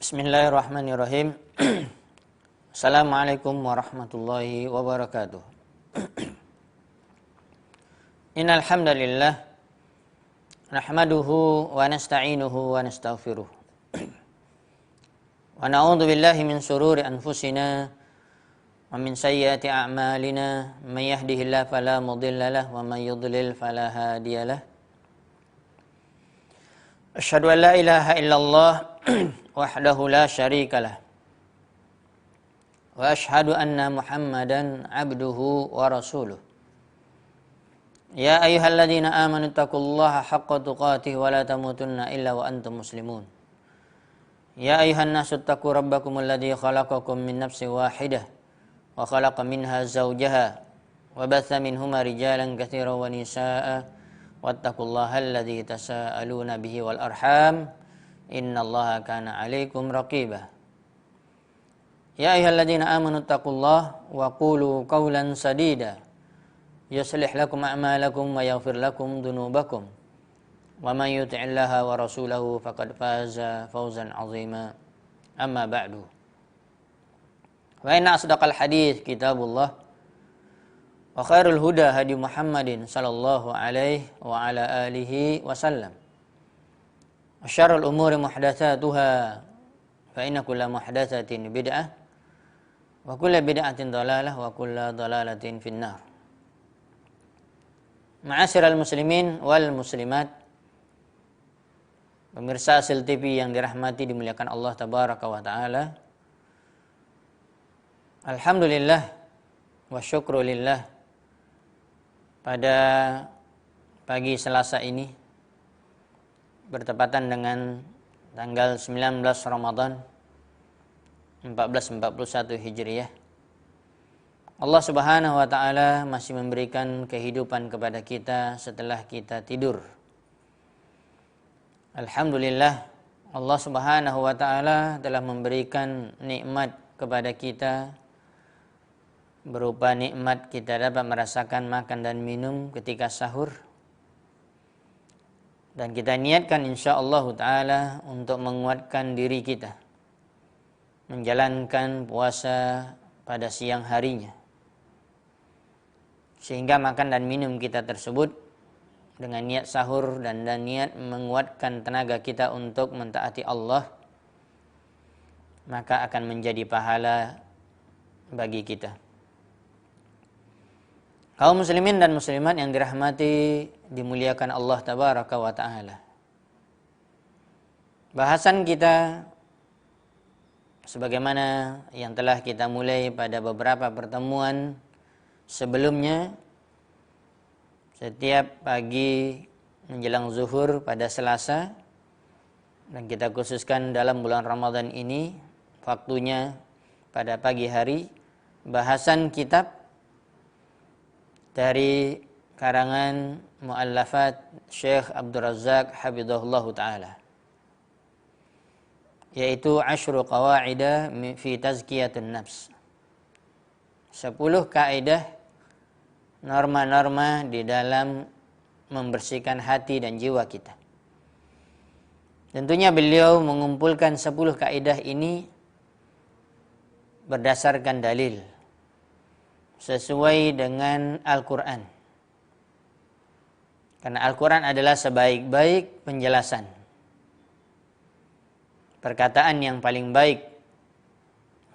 Bismillahirrahmanirrahim. Assalamualaikum warahmatullahi wabarakatuh. Innal hamdalillah nahmaduhu wa nasta'inuhu wa nastaghfiruh. Wa na'udzu billahi min shururi anfusina wa min sayyiati a'malina. May yahdihillahu fala mudilla lahu wa may yudlil fala hadiyalah. Asyhadu an la ilaha illallah wahdahu la syarikalah wa asyhadu anna Muhammadan abduhu wa rasuluh. Ya ayyuhalladzina amanu taqullaha haqqa tuqatih wa la tamutunna illa wa antum muslimun. Ya ayyuhan nasu taqu rabbakumul ladzi khalaqakum min nafsin wahidah wa khalaqa minha zawjaha wa batha minhuma rijalan katsiran wa nisaa'a wattaqullaha alladzi tasaaluna bihi wal arham innallaha kana 'alaikum raqiba. Ya ayyuhalladzina amanu taqullaha wa qulu qawlan sadida yuslih lakum a'malakum wa yaghfir lakum dhunubakum wa may yuti'illaha wa rasulahu faqad faza fawzan 'azima. Amma ba'du. Wa inna asdaqal hadits kitabullah wa khairul huda hadi Muhammadin sallallahu alaihi wa ala alihi wasallam. Wa syarrul umuri muhdatsatuha fa inna kulla muhdatsatin bid'ah wa kulla bid'atin dhalalah wa kulla dhalalatin finnar. Ma'asyiral muslimin wal muslimat, pemirsa Asil TV yang dirahmati dimuliakan Allah tabaraka wa taala. Alhamdulillah wa syukrulillah, pada pagi Selasa ini bertepatan dengan tanggal 19 Ramadan 1441 Hijriah, Allah Subhanahu wa taala masih memberikan kehidupan kepada kita setelah kita tidur. Alhamdulillah, Allah Subhanahu wa taala telah memberikan nikmat kepada kita, berupa nikmat kita dapat merasakan makan dan minum ketika sahur, dan kita niatkan insyaallah taala untuk menguatkan diri kita menjalankan puasa pada siang harinya, sehingga makan dan minum kita tersebut dengan niat sahur dan niat menguatkan tenaga kita untuk mentaati Allah, maka akan menjadi pahala bagi kita. Kaum muslimin dan muslimat yang dirahmati dimuliakan Allah tabaraka wa taala. Bahasan kita sebagaimana yang telah kita mulai pada beberapa pertemuan sebelumnya, setiap pagi menjelang zuhur pada Selasa, dan kita khususkan dalam bulan Ramadan ini waktunya pada pagi hari, bahasan kitab dari karangan muallafat Syekh Abdul Razzaq hafizahullahu taala, yaitu Asyru Qawaida fi Tazkiyatun Nafs. 10 kaidah norma-norma di dalam membersihkan hati dan jiwa kita. Tentunya beliau mengumpulkan 10 kaidah ini berdasarkan dalil sesuai dengan Al-Quran. Karena Al-Quran adalah sebaik-baik penjelasan, perkataan yang paling baik.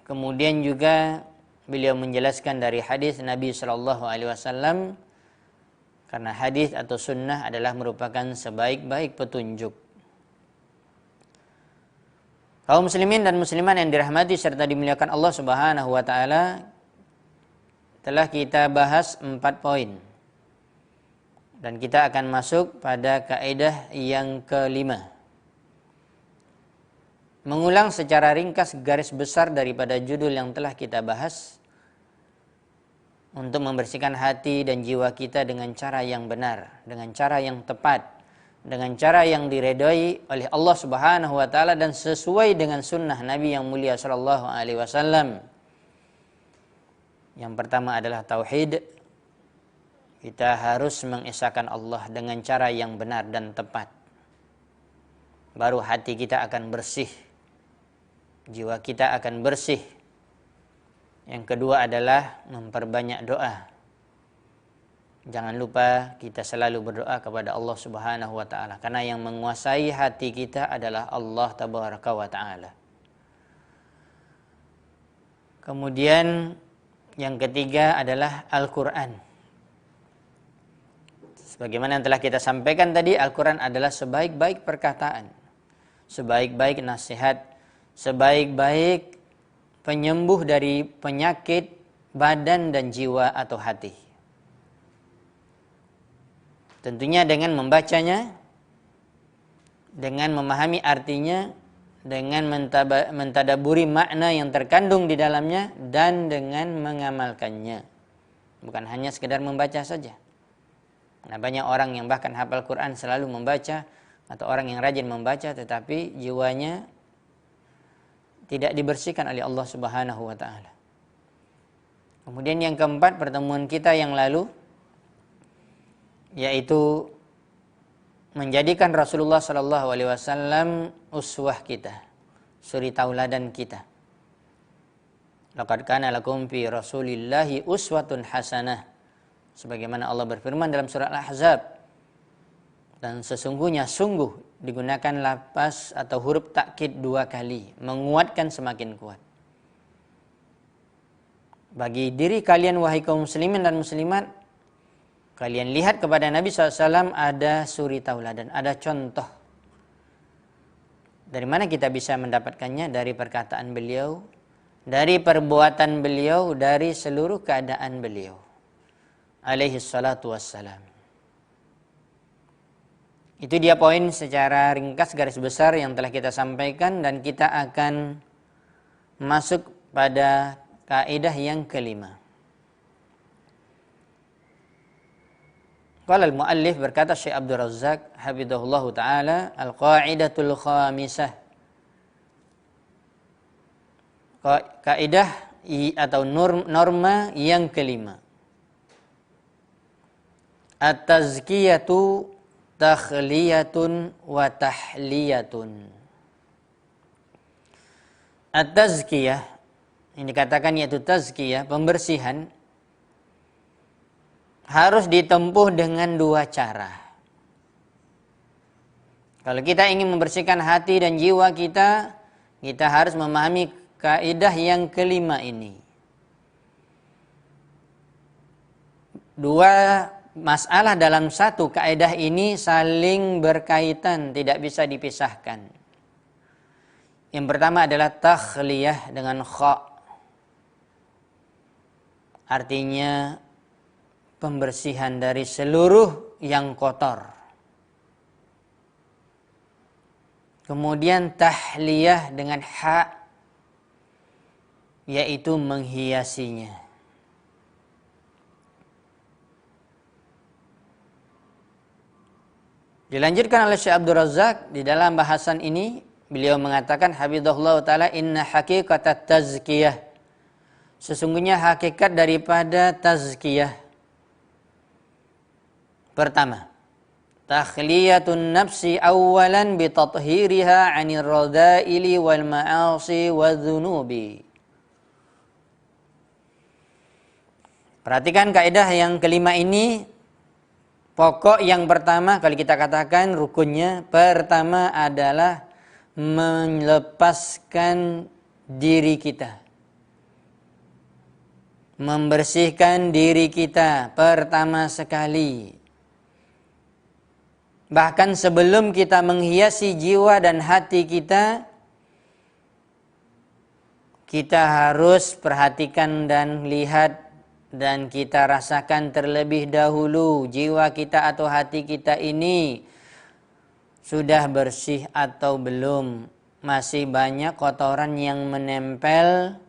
Kemudian juga beliau menjelaskan dari hadis Nabi SAW, karena hadis atau sunnah adalah merupakan sebaik-baik petunjuk. Kaum muslimin dan muslimat yang dirahmati serta dimuliakan Allah Subhanahu wa taala, telah kita bahas 4 poin, dan kita akan masuk pada kaidah yang kelima. Mengulang secara ringkas garis besar daripada judul yang telah kita bahas, untuk membersihkan hati dan jiwa kita dengan cara yang benar, dengan cara yang tepat, dengan cara yang diredai oleh Allah Subhanahu wa taala dan sesuai dengan sunnah Nabi yang mulia sallallahu alaihi wasallam. Yang pertama adalah tauhid. Kita harus mengesahkan Allah dengan cara yang benar dan tepat. Baru hati kita akan bersih jiwa kita akan bersih. Yang kedua adalah memperbanyak doa. Jangan lupa kita selalu berdoa kepada Allah Subhanahu wa taala, karena yang menguasai hati kita adalah Allah Tabaraka wa taala. Kemudian yang ketiga adalah Al-Qur'an. Sebagaimana yang telah kita sampaikan tadi, Al-Qur'an adalah sebaik-baik perkataan, sebaik-baik nasihat, sebaik-baik penyembuh dari penyakit badan dan jiwa atau hati. Tentunya dengan membacanya, dengan memahami artinya, dengan mentadaburi makna yang terkandung di dalamnya, dan dengan mengamalkannya. Bukan hanya sekedar membaca saja. Nah, banyak orang yang bahkan hafal Quran selalu membaca, atau orang yang rajin membaca, tetapi jiwanya tidak dibersihkan oleh Allah Subhanahu wa taala. Kemudian yang keempat, pertemuan kita yang lalu, yaitu menjadikan Rasulullah sallallahu alaihi wasallam uswah kita, suri tauladan kita. Laqad kana lakum fi Rasulillahi uswatun hasanah. Sebagaimana Allah berfirman dalam surah Al-Ahzab. Dan sesungguhnya sungguh digunakan lafaz atau huruf takkid 2 kali, menguatkan semakin kuat. Bagi diri kalian wahai kaum muslimin dan muslimat, kalian lihat kepada Nabi SAW ada suri tauladan, ada contoh. Dari mana kita bisa mendapatkannya? Dari perkataan beliau, dari perbuatan beliau, dari seluruh keadaan beliau. Alaihi salatu wassalam. Itu dia poin secara ringkas garis besar yang telah kita sampaikan, dan kita akan masuk pada kaidah yang kelima. Qala al-muallif, berkata Syekh Abdul Razzaq hafizahullahu taala, al-qaidatul khamisah. Kaidah atau norma yang kelima. At-tazkiyatu takhliyatun wa tahliyatun. At-tazkiyah, ini dikatakan yaitu tazkiyah, pembersihan, harus ditempuh dengan 2 cara. Kalau kita ingin membersihkan hati dan jiwa kita, kita harus memahami kaidah yang kelima ini. 2 masalah dalam 1 kaidah ini saling berkaitan, tidak bisa dipisahkan. Yang pertama adalah takhliyah dengan kha. Artinya pembersihan dari seluruh yang kotor. Kemudian tahliyah dengan ha, yaitu menghiasinya. Dilanjutkan oleh Syekh Abdul Razzaq di dalam bahasan ini, beliau mengatakan hafizahullah taala, inna haqiqatat tazkiyah, sesungguhnya hakikat daripada tazkiyah, pertama, takhliyatun nafsi awalan bitathhiriha 'anil radha'ili wal ma'asi wadzunubi. Perhatikan kaidah yang kelima ini. Pokok yang pertama, kalau kita katakan rukunnya, pertama adalah melepaskan diri kita, membersihkan diri kita pertama sekali. Bahkan sebelum kita menghiasi jiwa dan hati kita, kita harus perhatikan dan lihat dan kita rasakan terlebih dahulu jiwa kita atau hati kita ini sudah bersih atau belum. Masih banyak kotoran yang menempel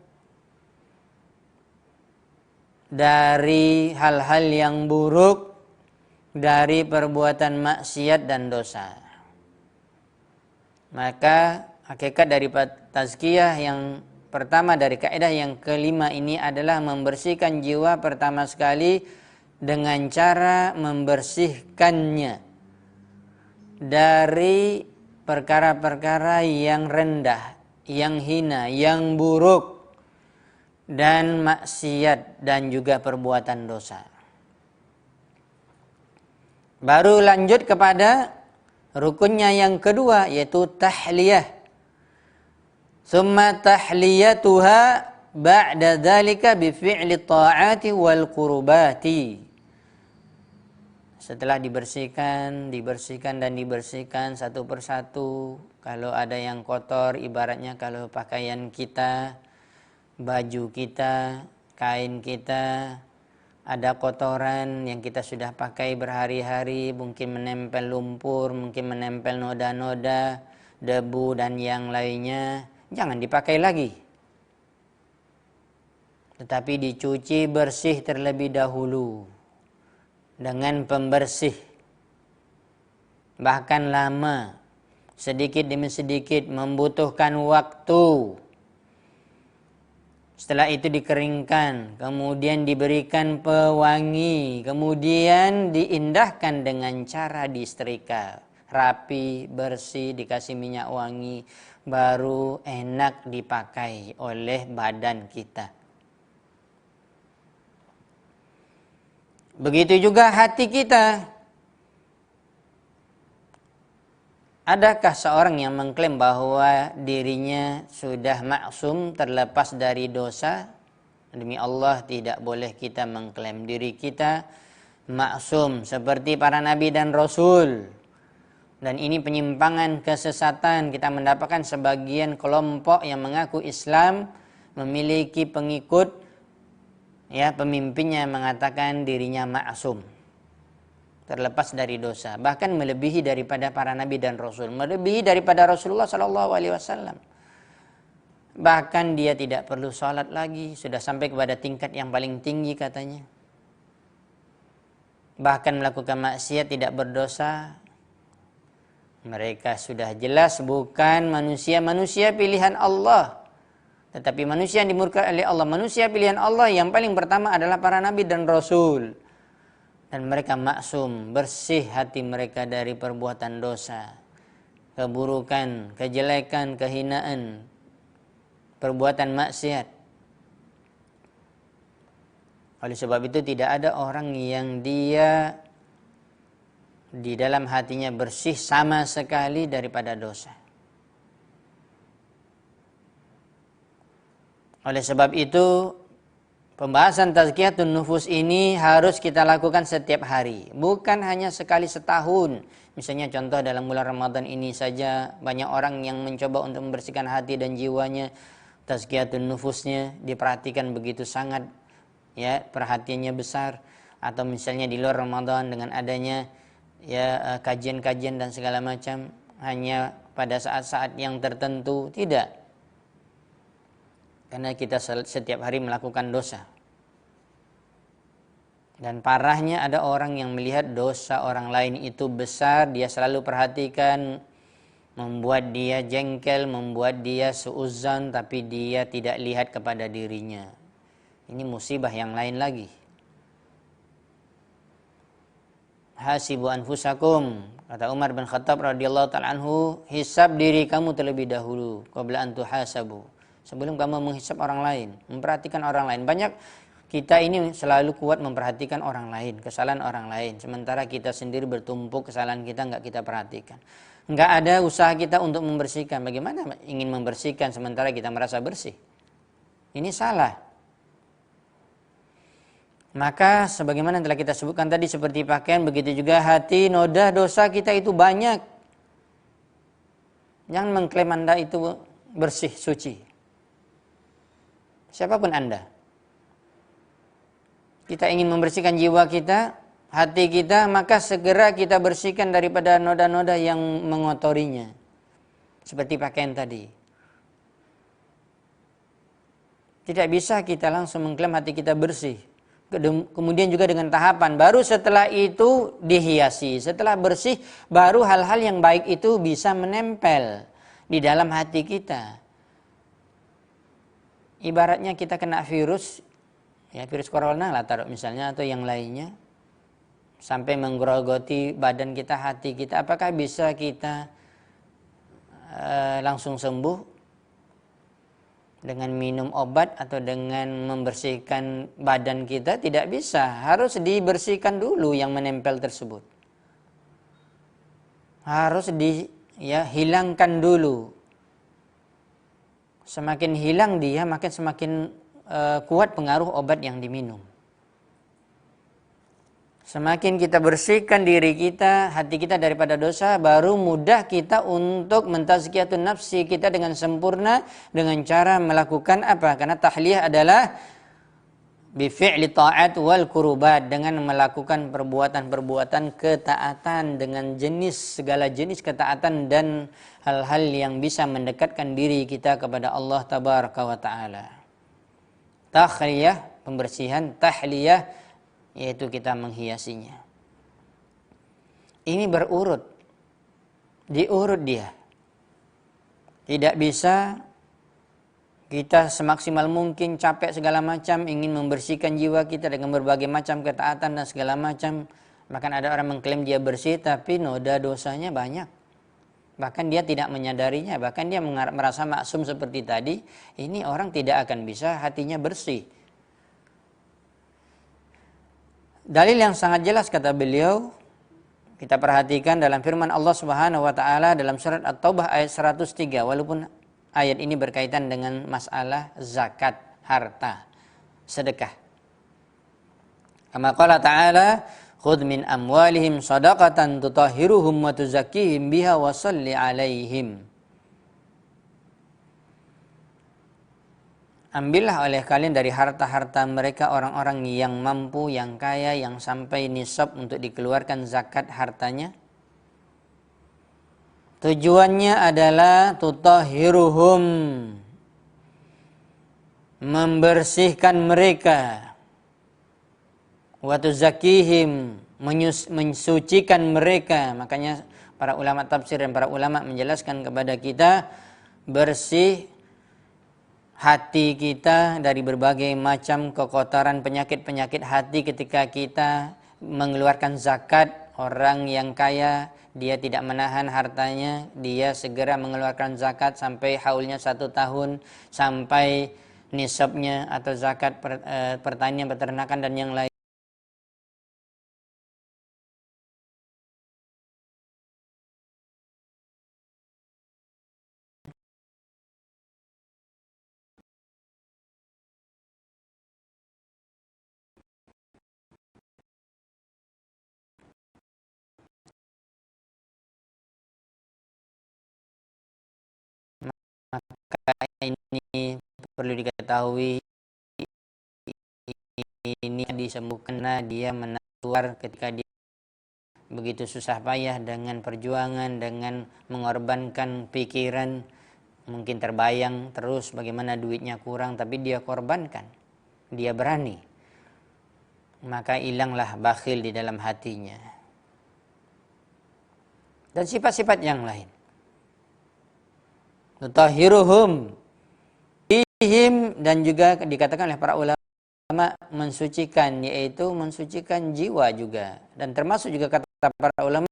dari hal-hal yang buruk, dari perbuatan maksiat dan dosa. Maka hakikat dari tazkiyah yang pertama dari kaidah yang kelima ini adalah membersihkan jiwa pertama sekali dengan cara membersihkannya dari perkara-perkara yang rendah, yang hina, yang buruk, dan maksiat dan juga perbuatan dosa. Baru lanjut kepada rukunnya yang kedua, yaitu tahliyah. Summa tahliyatuha ba'da dzalika bi fi'li ta'ati wal qurbati. Setelah dibersihkan dan dibersihkan satu persatu. Kalau ada yang kotor, ibaratnya kalau pakaian kita, baju kita, kain kita, ada kotoran yang kita sudah pakai berhari-hari, mungkin menempel lumpur, mungkin menempel noda-noda, debu dan yang lainnya, jangan dipakai lagi. Tetapi dicuci bersih terlebih dahulu dengan pembersih, bahkan lama, sedikit demi sedikit, membutuhkan waktu. Setelah itu dikeringkan, kemudian diberikan pewangi, kemudian diindahkan dengan cara disetrika, rapi, bersih, dikasih minyak wangi, baru enak dipakai oleh badan kita. Begitu juga hati kita. Adakah seorang yang mengklaim bahwa dirinya sudah maksum, terlepas dari dosa? Demi Allah, tidak boleh kita mengklaim diri kita maksum seperti para nabi dan rasul. Dan ini penyimpangan, kesesatan. Kita mendapatkan sebagian kelompok yang mengaku Islam, memiliki pengikut, ya, pemimpinnya mengatakan dirinya maksum, terlepas dari dosa, bahkan melebihi daripada para nabi dan rasul, melebihi daripada Rasulullah SAW. Bahkan dia tidak perlu sholat lagi, sudah sampai kepada tingkat yang paling tinggi katanya. Bahkan melakukan maksiat tidak berdosa. Mereka sudah jelas bukan manusia pilihan Allah, tetapi manusia yang dimurkai oleh Allah. Manusia pilihan Allah yang paling pertama adalah para nabi dan rasul. Dan mereka maksum, bersih hati mereka dari perbuatan dosa, keburukan, kejelekan, kehinaan, perbuatan maksiat. Oleh sebab itu tidak ada orang yang dia di dalam hatinya bersih sama sekali daripada dosa. Oleh sebab itu, pembahasan tazkiyatun nufus ini harus kita lakukan setiap hari, bukan hanya sekali setahun. Misalnya contoh dalam bulan Ramadan ini saja banyak orang yang mencoba untuk membersihkan hati dan jiwanya, tazkiyatun nufusnya diperhatikan begitu sangat, ya, perhatiannya besar. Atau misalnya di luar Ramadan dengan adanya, ya, kajian-kajian dan segala macam, hanya pada saat-saat yang tertentu, tidak. Karena kita setiap hari melakukan dosa. Dan parahnya ada orang yang melihat dosa orang lain itu besar, dia selalu perhatikan, membuat dia jengkel, membuat dia suudzon, tapi dia tidak lihat kepada dirinya. Ini musibah yang lain lagi. Hasibu anfusakum, kata Umar bin Khattab radhiyallahu ta'ala anhu, hisab diri kamu terlebih dahulu qabla an tuhasabu, sebelum kamu menghisab orang lain, memperhatikan orang lain. Banyak kita ini selalu kuat memperhatikan orang lain, kesalahan orang lain, sementara kita sendiri bertumpuk kesalahan kita enggak kita perhatikan. Enggak ada usaha kita untuk membersihkan. Bagaimana ingin membersihkan sementara kita merasa bersih? Ini salah. Maka sebagaimana telah kita sebutkan tadi, seperti pakaian, begitu juga hati, noda dosa kita itu banyak. Jangan mengklaim Anda itu bersih, suci. Siapapun Anda. Kita ingin membersihkan jiwa kita, hati kita, maka segera kita bersihkan daripada noda-noda yang mengotorinya. Seperti pakaian tadi. Tidak bisa kita langsung mengklaim hati kita bersih. Kemudian juga dengan tahapan, baru setelah itu dihiasi. Setelah bersih, baru hal-hal yang baik itu bisa menempel di dalam hati kita. Ibaratnya kita kena virus, ya, virus corona lah taruh misalnya, atau yang lainnya, sampai menggerogoti badan kita, hati kita. Apakah bisa kita langsung sembuh? dengan minum obat atau dengan membersihkan badan kita, tidak bisa. Harus dibersihkan dulu yang menempel tersebut. Harus hilangkan dulu. Semakin hilang dia, makin semakin kuat pengaruh obat yang diminum. Semakin kita bersihkan diri kita, hati kita daripada dosa, baru mudah kita untuk mentazkiyatun nafsi kita dengan sempurna dengan cara melakukan apa? Karena tahliyah adalah bifi'li ta'at wal kurubat, dengan melakukan perbuatan-perbuatan ketaatan dengan segala jenis ketaatan dan hal-hal yang bisa mendekatkan diri kita kepada Allah tabaraka wa taala. Takhliyah, pembersihan, tahliyah yaitu kita menghiasinya. Ini berurut, diurut dia. Tidak bisa kita semaksimal mungkin capek segala macam ingin membersihkan jiwa kita dengan berbagai macam ketaatan dan segala macam. Bahkan ada orang mengklaim dia bersih tapi noda dosanya banyak. Bahkan dia tidak menyadarinya, bahkan dia merasa maksum seperti tadi. Ini orang tidak akan bisa hatinya bersih. Dalil yang sangat jelas kata beliau, kita perhatikan dalam firman Allah Subhanahu wa taala dalam surat At-Taubah ayat 103, walaupun ayat ini berkaitan dengan masalah zakat harta, sedekah. Kama qala ta'ala, khudh min amwalihim shadaqatan tutahhiruhum wa tuzakkihim biha wa shalli 'alaihim. Ambillah oleh kalian dari harta-harta mereka orang-orang yang mampu, yang kaya, yang sampai nisab untuk dikeluarkan zakat hartanya. Tujuannya adalah tutahhiruhum, membersihkan mereka, wa tuzakkihim, mensucikan mereka. Makanya para ulama tafsir dan para ulama menjelaskan kepada kita, bersih hati kita dari berbagai macam kekotoran, penyakit-penyakit hati ketika kita mengeluarkan zakat. Orang yang kaya, dia tidak menahan hartanya, dia segera mengeluarkan zakat sampai haulnya 1 tahun, sampai nisabnya atau zakat pertanian, peternakan dan yang lain. Maka ini perlu diketahui, ini disembuhkan karena dia menawar ketika dia begitu susah payah dengan perjuangan, dengan mengorbankan pikiran, mungkin terbayang terus bagaimana duitnya kurang, tapi dia korbankan, dia berani, maka hilanglah bakhil di dalam hatinya dan sifat-sifat yang lain. Tutahhiruhum bihim, dan juga dikatakan oleh para ulama mensucikan, yaitu mensucikan jiwa juga, dan termasuk juga kata para ulama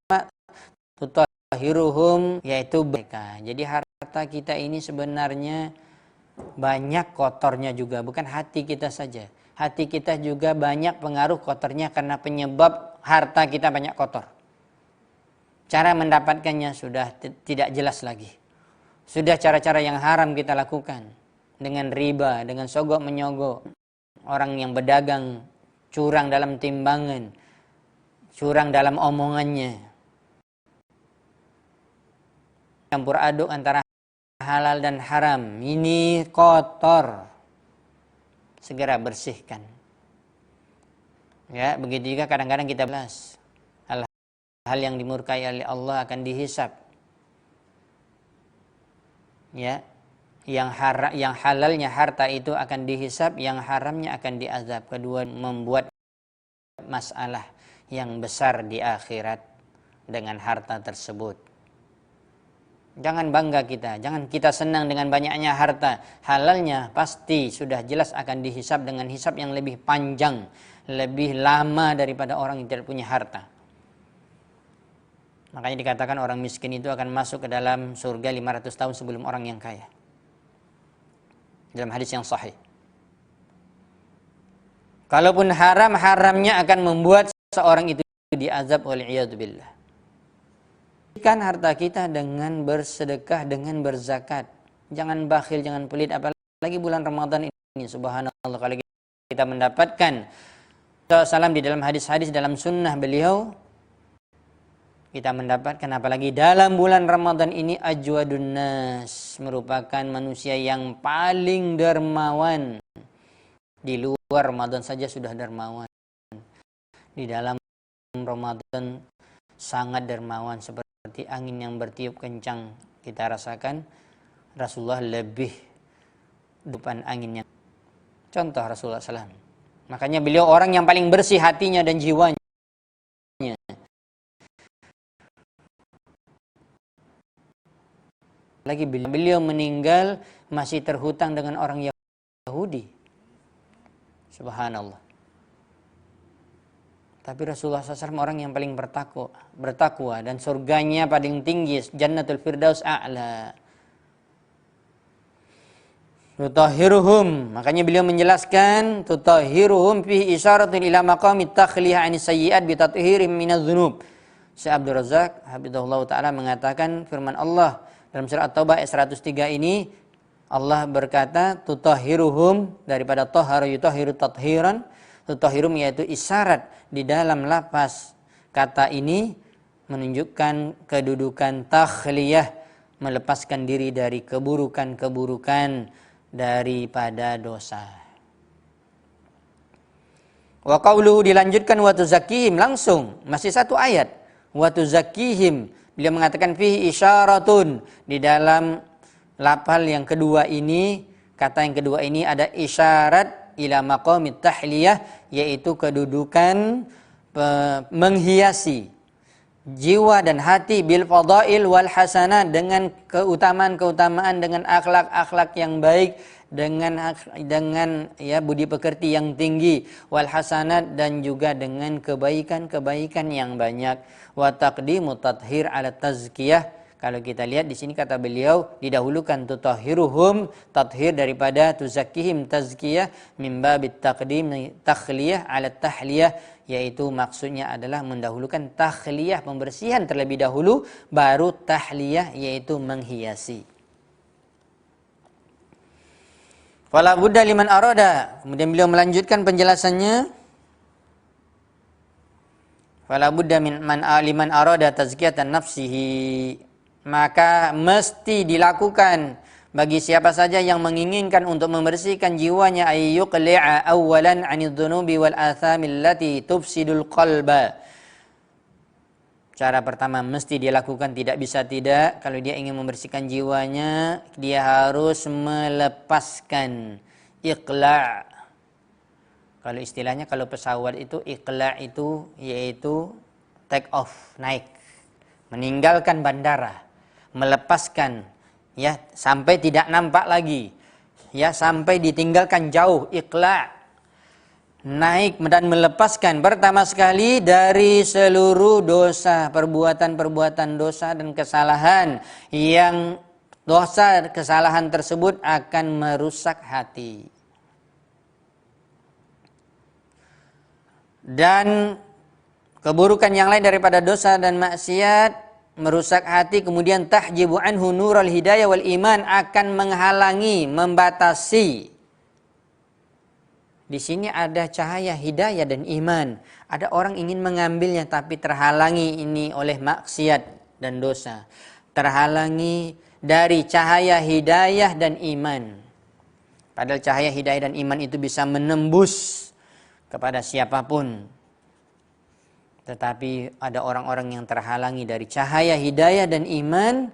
tutahhiruhum yaitu mereka. Jadi harta kita ini sebenarnya banyak kotornya juga, bukan hati kita saja. Hati kita juga banyak pengaruh kotornya karena penyebab harta kita banyak kotor. Cara mendapatkannya sudah tidak jelas lagi. Sudah cara-cara yang haram kita lakukan, dengan riba, dengan sogok menyogok, orang yang berdagang curang dalam timbangan, curang dalam omongannya, campur aduk antara halal dan haram. Ini kotor, segera bersihkan. Ya, begitu juga kadang-kadang kita balas hal yang dimurkai oleh Allah akan dihisab. Ya, yang halalnya harta itu akan dihisab, yang haramnya akan diazab. Kedua, membuat masalah yang besar di akhirat dengan harta tersebut. Jangan bangga kita, jangan kita senang dengan banyaknya harta. Halalnya pasti sudah jelas akan dihisab dengan hisab yang lebih panjang, lebih lama daripada orang yang tidak punya harta. Makanya dikatakan orang miskin itu akan masuk ke dalam surga 500 tahun sebelum orang yang kaya. dalam hadis yang sahih. Kalaupun haram, haramnya akan membuat seorang itu diazab oleh iyadzubillah. Berikan harta kita dengan bersedekah, dengan berzakat. Jangan bakhil, jangan pelit, apalagi bulan Ramadan ini. Subhanallah, kalau kita mendapatkan SAW di dalam hadis-hadis dalam sunnah beliau, kita mendapatkan apalagi dalam bulan Ramadan ini, ajwadun nas, merupakan manusia yang paling dermawan. Di luar Ramadan saja sudah dermawan, di dalam Ramadan sangat dermawan, seperti angin yang bertiup kencang. Kita rasakan Rasulullah lebih depan anginnya. Contoh Rasulullah SAW. Makanya beliau orang yang paling bersih hatinya dan jiwanya. Lagi beliau meninggal masih terhutang dengan orang Yahudi. Subhanallah. Tapi Rasulullah SAW orang yang paling bertakwa dan surganya paling tinggi, Jannatul Firdaus A'la. Tutahhiruhum, makanya beliau menjelaskan tutahhiruhum fi isyaratun ila maqami takhliyah 'anis sayyi'at bi tathirim minadz dzunub. Syekh Abdul Razak hafizahullah taala mengatakan firman Allah dalam surah At-Taubah ayat 103 ini, Allah berkata tutahhiruhum, daripada tahara yutahhiru tathiran. Tutahhirum yaitu isyarat di dalam lafaz kata ini menunjukkan kedudukan takhliyah, melepaskan diri dari keburukan-keburukan daripada dosa. Wa qauluhu, dilanjutkan wa tuzakkihim, langsung masih satu ayat. Wa tuzakkihim, beliau mengatakan fihi isyaratun, di dalam lafal yang kedua ini, kata yang kedua ini ada isyarat ila maqamit tahliyah, yaitu kedudukan menghiasi jiwa dan hati bil fadail wal hasanah, dengan keutamaan-keutamaan, dengan akhlak-akhlak yang baik, dengan ya budi pekerti yang tinggi, wal hasanat, dan juga dengan kebaikan-kebaikan yang banyak. Wa taqdimu tathhir ala tazkiyah, kalau kita lihat di sini kata beliau didahulukan tutahhiruhum, tathhir, daripada tuzakkihim, tazkiyah, min babit taqdim takhliyah ala tahliyah, yaitu maksudnya adalah mendahulukan takhliyah, pembersihan terlebih dahulu, baru tahliyah, yaitu menghiasi. Fala budda liman arada, kemudian beliau melanjutkan penjelasannya, fala budda liman arada tazkiyatan nafsihi, maka mesti dilakukan bagi siapa saja yang menginginkan untuk membersihkan jiwanya, ayyuqli'a awwalan 'anidz dzunubi wal athamil lati tufsidul qalba. Cara pertama mesti dia lakukan, tidak bisa tidak, kalau dia ingin membersihkan jiwanya, dia harus melepaskan iqla'. Kalau istilahnya, kalau pesawat itu iqla' itu yaitu take off, naik, meninggalkan bandara, melepaskan, ya, sampai tidak nampak lagi, ya, sampai ditinggalkan jauh, iqla', naik dan melepaskan pertama sekali dari seluruh dosa, perbuatan-perbuatan dosa dan kesalahan, yang dosa kesalahan tersebut akan merusak hati. Dan keburukan yang lain daripada dosa dan maksiat merusak hati, kemudian tahjibu anhu nurul hidayah wal iman, akan menghalangi, membatasi. Di sini ada cahaya hidayah dan iman. Ada orang ingin mengambilnya tapi terhalangi ini oleh maksiat dan dosa. Terhalangi dari cahaya hidayah dan iman. Padahal cahaya hidayah dan iman itu bisa menembus kepada siapapun. Tetapi ada orang-orang yang terhalangi dari cahaya hidayah dan iman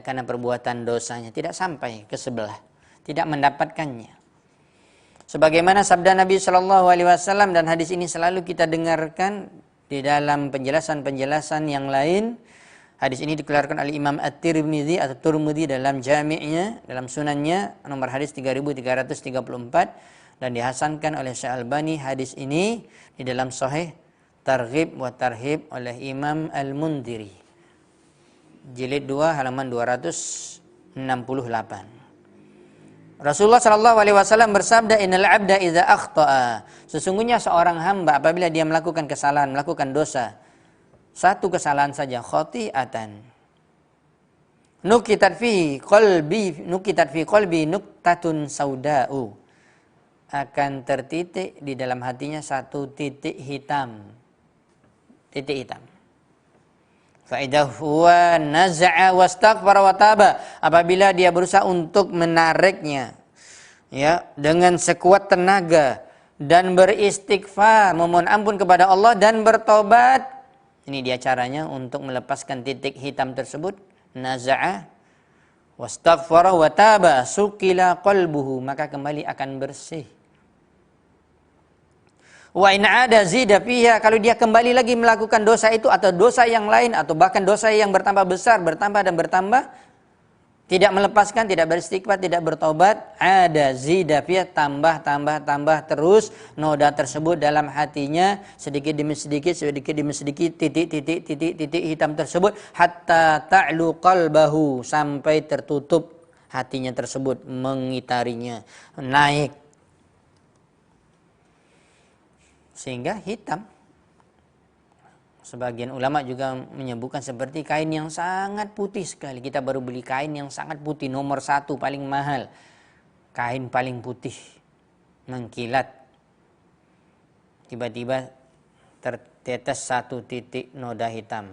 karena perbuatan dosanya, tidak sampai ke sebelah, tidak mendapatkannya. Sebagaimana sabda Nabi Shallallahu Alaihi Wasallam, dan hadis ini selalu kita dengarkan di dalam penjelasan-penjelasan yang lain. Hadis ini dikeluarkan oleh Imam At-Tirmidzi atau Turmudi dalam jami'nya, dalam sunannya, nomor hadis 3334, dan dihasankan oleh Syekh Albani hadis ini di dalam Sahih Targhib wa Tarhib oleh Imam Al-Mundhiri, jilid 2 halaman 268. Rasulullah Shallallahu alaihi wasallam bersabda, "Innal 'abda idza akhta'a." Sesungguhnya seorang hamba apabila dia melakukan kesalahan, melakukan dosa, satu kesalahan saja, khati'atan. Nukitat fi qalbi nuktatun sauda'u. Akan tertitik di dalam hatinya satu titik hitam. Titik hitam. Fa idza huwa naza'a wastaghfara wa taba. Apabila dia berusaha untuk menariknya, ya, dengan sekuat tenaga dan beristighfar, memohon ampun kepada Allah dan bertobat. Ini dia caranya untuk melepaskan titik hitam tersebut. Naza'a wastaghfara wa taba sukila qalbuhu, maka kembali akan bersih. Wa in ada zida fiha, kalau dia kembali lagi melakukan dosa itu atau dosa yang lain atau bahkan dosa yang bertambah besar, bertambah dan bertambah, tidak melepaskan, tidak beristighfar, tidak bertobat, ada zida fiha, tambah terus noda tersebut dalam hatinya sedikit demi sedikit titik hitam tersebut hatta ta'lu qalbahu, sampai tertutup hatinya tersebut, mengitarinya, naik sehingga hitam. Sebagian ulama juga menyebutkan seperti kain yang sangat putih sekali. Kita baru beli kain yang sangat putih, nomor 1 paling mahal. Kain paling putih, mengkilat. Tiba-tiba tertetes satu titik noda hitam.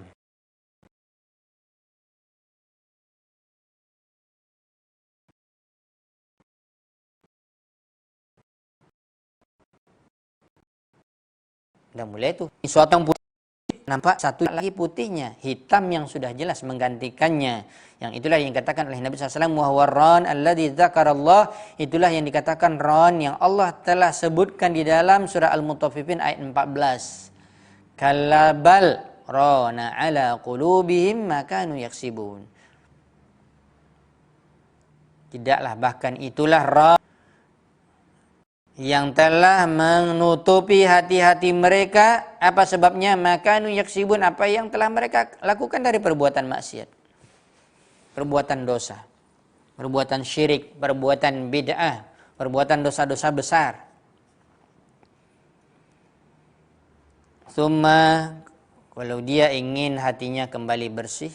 Dan mulai itu suatu yang putih, nampak satu lagi putihnya, hitam yang sudah jelas menggantikannya. Yang itulah yang dikatakan oleh Nabi SAW, wa huwa ran alladzi dzakarallah, itulah yang dikatakan ran yang Allah telah sebutkan di dalam surah Al-Mutaffifin ayat 14. Kalabal rana ala qulubihim ma kanu yaksibun. Tidaklah, bahkan itulah ran yang telah menutupi hati-hati mereka. Apa sebabnya? Makanu yaksibun, apa yang telah mereka lakukan dari perbuatan maksiat, perbuatan dosa, perbuatan syirik, perbuatan bid'ah, perbuatan dosa-dosa besar. Summa, kalau dia ingin hatinya kembali bersih,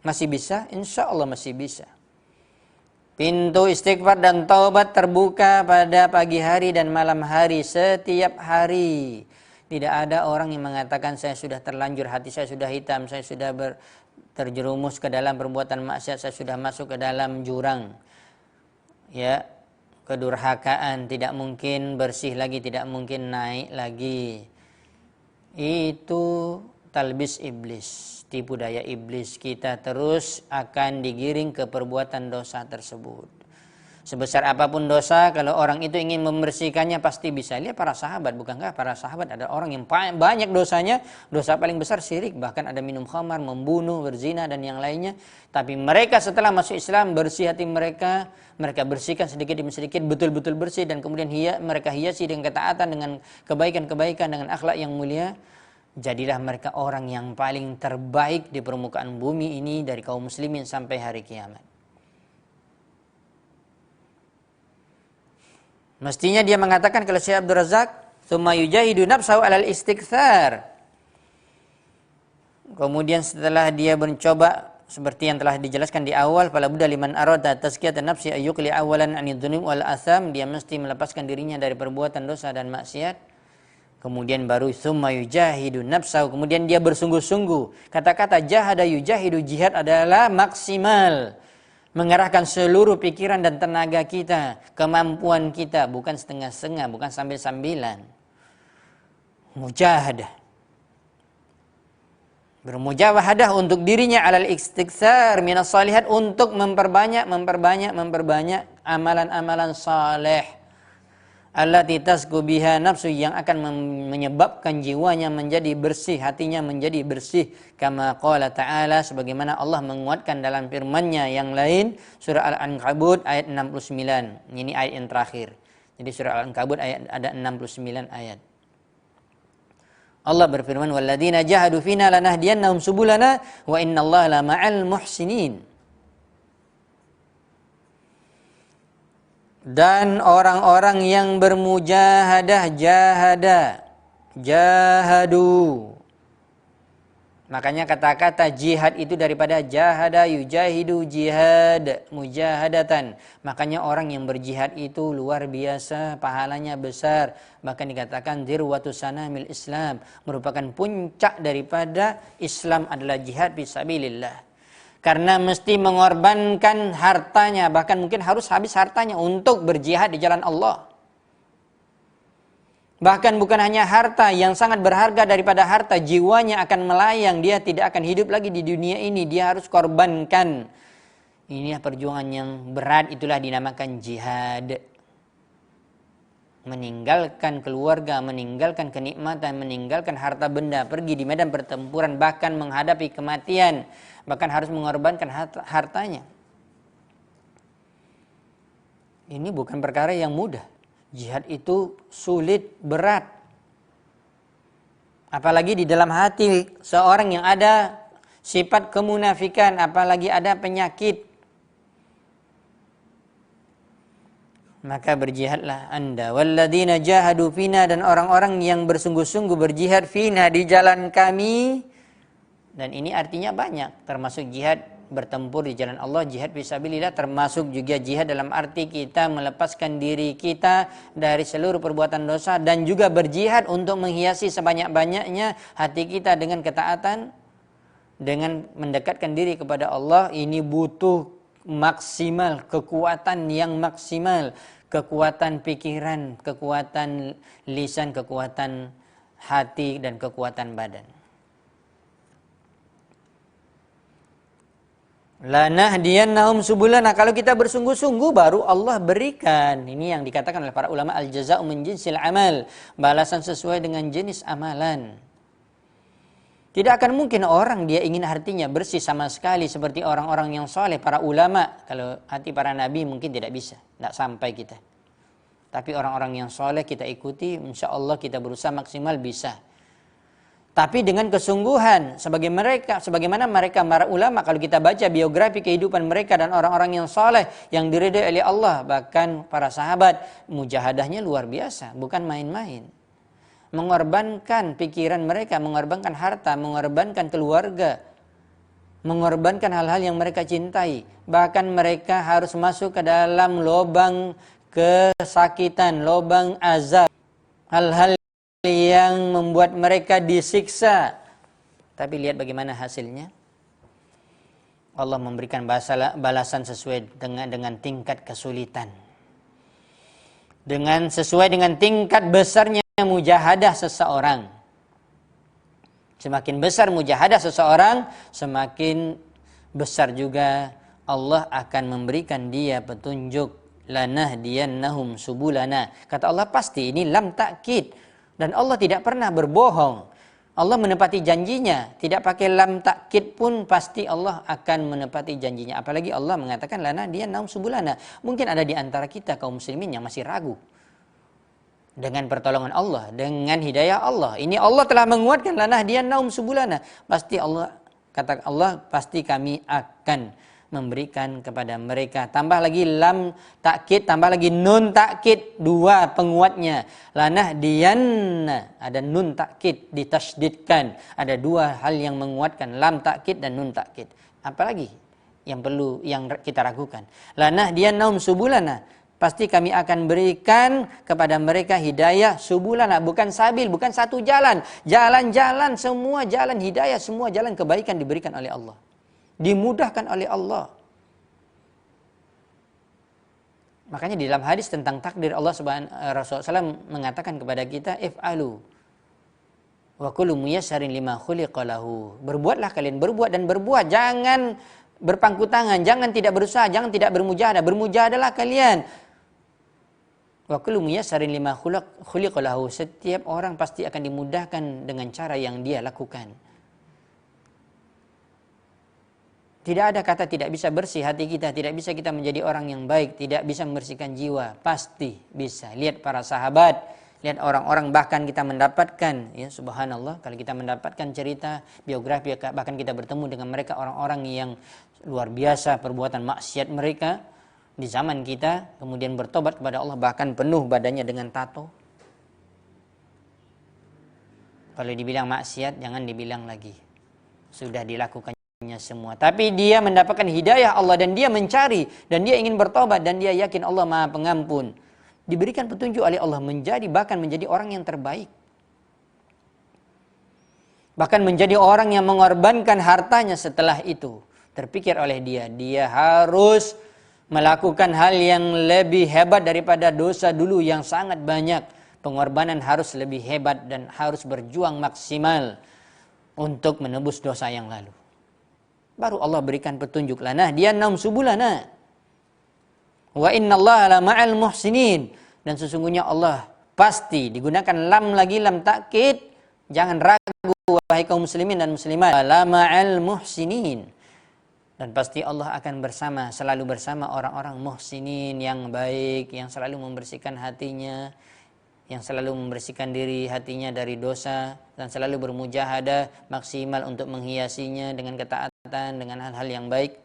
masih bisa? Insya Allah masih bisa. Pintu istighfar dan taubat terbuka pada pagi hari dan malam hari, setiap hari. Tidak ada orang yang mengatakan saya sudah terlanjur, hati saya sudah hitam, saya sudah terjerumus ke dalam perbuatan maksiat, saya sudah masuk ke dalam jurang, ya, kedurhakaan, tidak mungkin bersih lagi, tidak mungkin naik lagi. Itu talbis iblis, tipu daya iblis. Kita terus akan digiring ke perbuatan dosa tersebut. Sebesar apapun dosa, kalau orang itu ingin membersihkannya pasti bisa. Lihat para sahabat, bukankah para sahabat ada orang yang banyak dosanya, dosa paling besar syirik, bahkan ada minum khamar, membunuh, berzina dan yang lainnya. Tapi mereka setelah masuk Islam, bersih hati mereka, mereka bersihkan sedikit demi sedikit, betul-betul bersih, dan kemudian mereka hiasi dengan ketaatan, dengan kebaikan-kebaikan, dengan akhlak yang mulia. Jadilah mereka orang yang paling terbaik di permukaan bumi ini dari kaum muslimin sampai hari kiamat. Mestinya dia mengatakan kalau Syekh Abdul Razak, "Tsumma yujahidu nafsahu 'alal istiktsar." Kemudian setelah dia mencoba seperti yang telah dijelaskan di awal, fala budda liman arada tazkiyatan nafsi ayyuqli awalan 'anil dzunub wal atham, dia mesti melepaskan dirinya dari perbuatan dosa dan maksiat. Kemudian baru summa yujahidu nafsahu, kemudian dia bersungguh-sungguh. Kata-kata jahada yujahidu, jihad adalah maksimal, mengerahkan seluruh pikiran dan tenaga kita, kemampuan kita, bukan setengah-setengah, bukan sambil-sambilan. Mujahadah, bermujahadah untuk dirinya alal istiktsar minas shalihat, untuk memperbanyak amalan-amalan saleh. Allati tasku biha nafsu, yang akan menyebabkan jiwanya menjadi bersih, hatinya menjadi bersih. Kama qala ta'ala, sebagaimana Allah menguatkan dalam firman-Nya yang lain, surah Al-Ankabut ayat 69. Ini ayat yang terakhir. Jadi surah Al-Ankabut ada 69 ayat. Allah berfirman, walladzina jahadu fina lanahdiyannahum subulana wa innallaha lama'al muhsinin. Dan orang-orang yang bermujahadah, jahadu. Makanya kata-kata jihad itu daripada jahada yujahidu, jihad, mujahadatan. Makanya orang yang berjihad itu luar biasa, pahalanya besar. Bahkan dikatakan dirwatu sanamil Islam, merupakan puncak daripada Islam adalah jihad fisabilillah. Karena mesti mengorbankan hartanya, bahkan mungkin harus habis hartanya untuk berjihad di jalan Allah. Bahkan bukan hanya harta yang sangat berharga, daripada harta, jiwanya akan melayang, dia tidak akan hidup lagi di dunia ini, dia harus korbankan. Ini perjuangan yang berat, itulah dinamakan jihad. Meninggalkan keluarga, meninggalkan kenikmatan, meninggalkan harta benda, pergi di medan pertempuran, bahkan menghadapi kematian, bahkan harus mengorbankan hartanya. Ini bukan perkara yang mudah. Jihad itu sulit, berat. Apalagi di dalam hati seorang yang ada sifat kemunafikan, apalagi ada penyakit. Maka berjihadlah Anda. Walladzina jahadu fina, dan orang-orang yang bersungguh-sungguh berjihad fina, di jalan kami. Dan ini artinya banyak, termasuk jihad bertempur di jalan Allah, jihad fisabilillah, termasuk juga jihad dalam arti kita melepaskan diri kita dari seluruh perbuatan dosa, dan juga berjihad untuk menghiasi sebanyak-banyaknya hati kita dengan ketaatan, dengan mendekatkan diri kepada Allah. Ini butuh maksimal, kekuatan yang maksimal, kekuatan pikiran, kekuatan lisan, kekuatan hati, dan kekuatan badan. Lanahdiyannahum subulana, kalau kita bersungguh-sungguh baru Allah berikan. Ini yang dikatakan oleh para ulama, al-jaza'u min jinsil amal, balasan sesuai dengan jenis amalan. Tidak akan mungkin orang dia ingin hatinya bersih sama sekali seperti orang-orang yang soleh, para ulama. Kalau hati para nabi mungkin tidak bisa, tidak sampai kita. Tapi orang-orang yang soleh kita ikuti, insya Allah kita berusaha maksimal bisa. Tapi dengan kesungguhan, sebagaimana mereka para ulama, kalau kita baca biografi kehidupan mereka dan orang-orang yang saleh yang diridhai oleh Allah, bahkan para sahabat, mujahadahnya luar biasa, bukan main-main. Mengorbankan pikiran mereka, mengorbankan harta, mengorbankan keluarga, mengorbankan hal-hal yang mereka cintai. Bahkan mereka harus masuk ke dalam lubang kesakitan, lubang azab, hal-hal yang membuat mereka disiksa. Tapi lihat bagaimana hasilnya. Allah memberikan balasan sesuai dengan tingkat kesulitan. Sesuai dengan tingkat besarnya mujahadah seseorang. Semakin besar mujahadah seseorang, semakin besar juga Allah akan memberikan dia petunjuk. Lanahdiyannahum subulana. Kata Allah pasti, ini lam takkid. Dan Allah tidak pernah berbohong. Allah menepati janjinya. Tidak pakai lam takkid pun pasti Allah akan menepati janjinya. Apalagi Allah mengatakan lanahdiyannahum subulana. Mungkin ada di antara kita kaum muslimin yang masih ragu. Dengan pertolongan Allah, dengan hidayah Allah. Ini Allah telah menguatkan lanahdiyannahum subulana. Pasti Allah, kata Allah, pasti kami akan memberikan kepada mereka. Tambah lagi lam takkid, tambah lagi nun takkid, dua penguatnya. Lanahdiyanna, ada nun takkid ditasydidkan. Ada dua hal yang menguatkan, lam takkid dan nun takkid. Apalagi yang kita ragukan? Lanahdiyannahum subulana, pasti kami akan berikan kepada mereka hidayah subulana, bukan sabil, bukan satu jalan. Jalan-jalan, semua jalan hidayah, semua jalan kebaikan diberikan oleh Allah. Dimudahkan oleh Allah. Makanya di dalam hadis tentang takdir, Rasulullah SAW mengatakan kepada kita, if'alu wa kullu muyassarin lima khuliqa lahu. Berbuatlah kalian, berbuat dan berbuat, jangan berpangku tangan, jangan tidak berusaha, jangan tidak bermujahadah. Bermujahadahlah kalian. Wa kullu muyassarin lima khuliqa lahu. Setiap orang pasti akan dimudahkan dengan cara yang dia lakukan. Tidak ada kata tidak bisa bersih hati kita, tidak bisa kita menjadi orang yang baik, tidak bisa membersihkan jiwa. Pasti bisa. Lihat para sahabat, lihat orang-orang, bahkan kita mendapatkan, ya subhanallah, kalau kita mendapatkan cerita, biografi, bahkan kita bertemu dengan mereka, orang-orang yang luar biasa perbuatan maksiat mereka, di zaman kita kemudian bertobat kepada Allah bahkan penuh badannya dengan tato. Kalau dibilang maksiat jangan dibilang lagi. Sudah dilakukannya semua. Tapi dia mendapatkan hidayah Allah dan dia mencari dan dia ingin bertobat dan dia yakin Allah Maha Pengampun. Diberikan petunjuk oleh Allah bahkan menjadi orang yang terbaik. Bahkan menjadi orang yang mengorbankan hartanya setelah itu. Terpikir oleh dia harus melakukan hal yang lebih hebat daripada dosa dulu yang sangat banyak. Pengorbanan harus lebih hebat dan harus berjuang maksimal untuk menebus dosa yang lalu. Baru Allah berikan petunjuk lana, dia 6 subulana. Wa innallaha la ma'al muhsinin. Dan sesungguhnya Allah pasti digunakan lam lagi, lam takkid. Jangan ragu wahai kaum muslimin dan muslimat. La ma'al muhsinin. Dan pasti Allah akan selalu bersama orang-orang muhsinin yang baik, yang selalu membersihkan hatinya, yang selalu membersihkan hatinya dari dosa, dan selalu bermujahadah maksimal untuk menghiasinya dengan ketaatan, dengan hal-hal yang baik.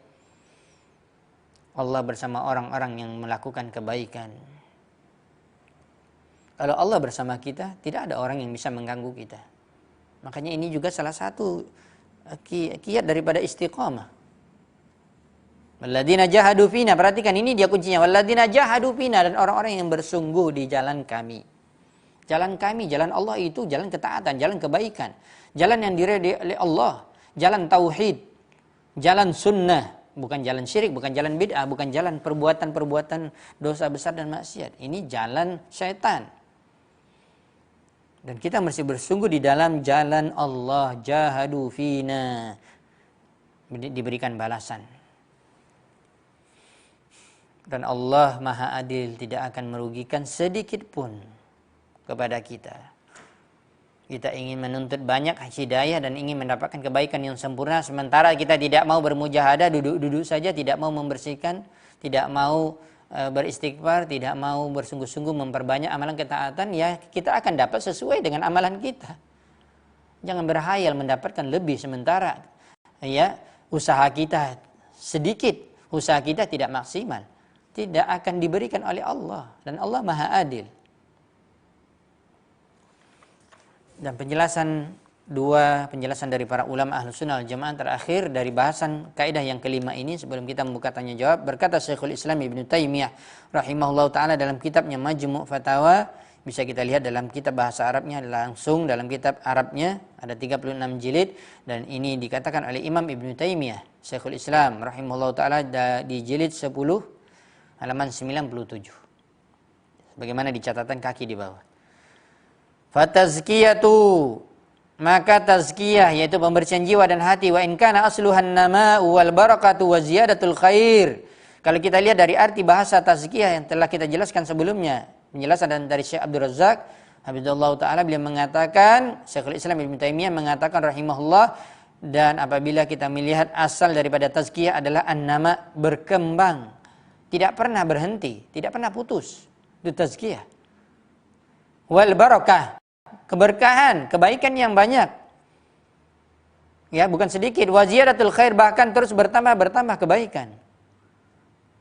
Allah bersama orang-orang yang melakukan kebaikan. Kalau Allah bersama kita, tidak ada orang yang bisa mengganggu kita. Makanya ini juga salah satu kiat daripada istiqamah. Walladzina jahadu fina, perhatikan ini dia kuncinya. Walladzina jahadu fina, dan orang-orang yang bersungguh di jalan kami. Jalan kami, jalan Allah itu jalan ketaatan, jalan kebaikan. Jalan yang diridhai oleh Allah, jalan tauhid, jalan sunnah, bukan jalan syirik, bukan jalan bid'ah, bukan jalan perbuatan-perbuatan dosa besar dan maksiat. Ini jalan syaitan. Dan kita mesti bersungguh di dalam jalan Allah, jahadu fina. Diberikan balasan. Dan Allah Maha Adil, tidak akan merugikan sedikit pun kepada kita. Kita ingin menuntut banyak hidayah dan ingin mendapatkan kebaikan yang sempurna, sementara kita tidak mau bermujahadah, duduk-duduk saja, tidak mau membersihkan, tidak mau beristighfar, tidak mau bersungguh-sungguh memperbanyak amalan ketaatan, ya kita akan dapat sesuai dengan amalan kita. Jangan berhayal mendapatkan lebih, sementara ya usaha kita sedikit, usaha kita tidak maksimal. Tidak akan diberikan oleh Allah. Dan Allah Maha Adil. Dan penjelasan dari para ulama Ahlus Sunnah wal Jamaah terakhir dari bahasan kaidah yang kelima ini, sebelum kita membuka tanya jawab, berkata Syekhul Islam Ibnu Taimiyah rahimahullah taala dalam kitabnya Majmu' Fatawa, bisa kita lihat dalam kitab bahasa Arabnya, langsung dalam kitab Arabnya ada 36 jilid, dan ini dikatakan oleh Imam Ibnu Taimiyah Syekhul Islam rahimahullah taala di jilid 10 halaman 97. Bagaimana di catatan kaki di bawah. Fatazkiyatu, maka tazkiyah yaitu pembersihan jiwa dan hati, wa in kana asluhan nama wal barakatu wa ziyadatul khair. Kalau kita lihat dari arti bahasa tazkiyah yang telah kita jelaskan sebelumnya, penjelasan dari Syekh Abdul Razak hafizallahu taala, beliau mengatakan, Syekhul Islam Ibnu Taimiyah mengatakan rahimahullah, dan apabila kita melihat asal daripada tazkiyah adalah an-nama, berkembang, tidak pernah berhenti, tidak pernah putus. Itu tazkiyah. Wal barakah, keberkahan, kebaikan yang banyak. Ya, bukan sedikit. Wa ziyadatul khair, bahkan terus bertambah kebaikan.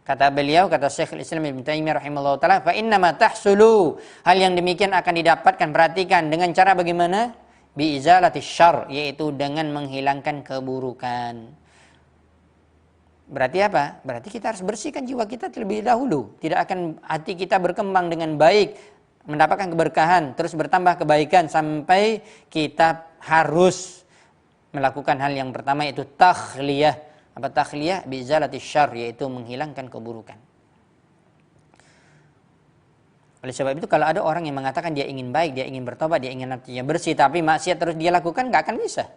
Kata beliau, kata Syekh Islam Ibnu Taimiyah rahimahullah taala, fa inna ma tahsulu, hal yang demikian akan didapatkan, perhatikan, dengan cara bagaimana? Bi izalatis syarr, yaitu dengan menghilangkan keburukan. Berarti apa? Berarti kita harus bersihkan jiwa kita terlebih dahulu. Tidak akan hati kita berkembang dengan baik, mendapatkan keberkahan, terus bertambah kebaikan, sampai kita harus melakukan hal yang pertama, yaitu takhliyah. Apa takhliyah? Bi'izalatis syarr, yaitu menghilangkan keburukan. Oleh sebab itu, kalau ada orang yang mengatakan dia ingin baik, dia ingin bertobat, dia ingin hatinya bersih, tapi maksiat terus dia lakukan, nggak akan bisa.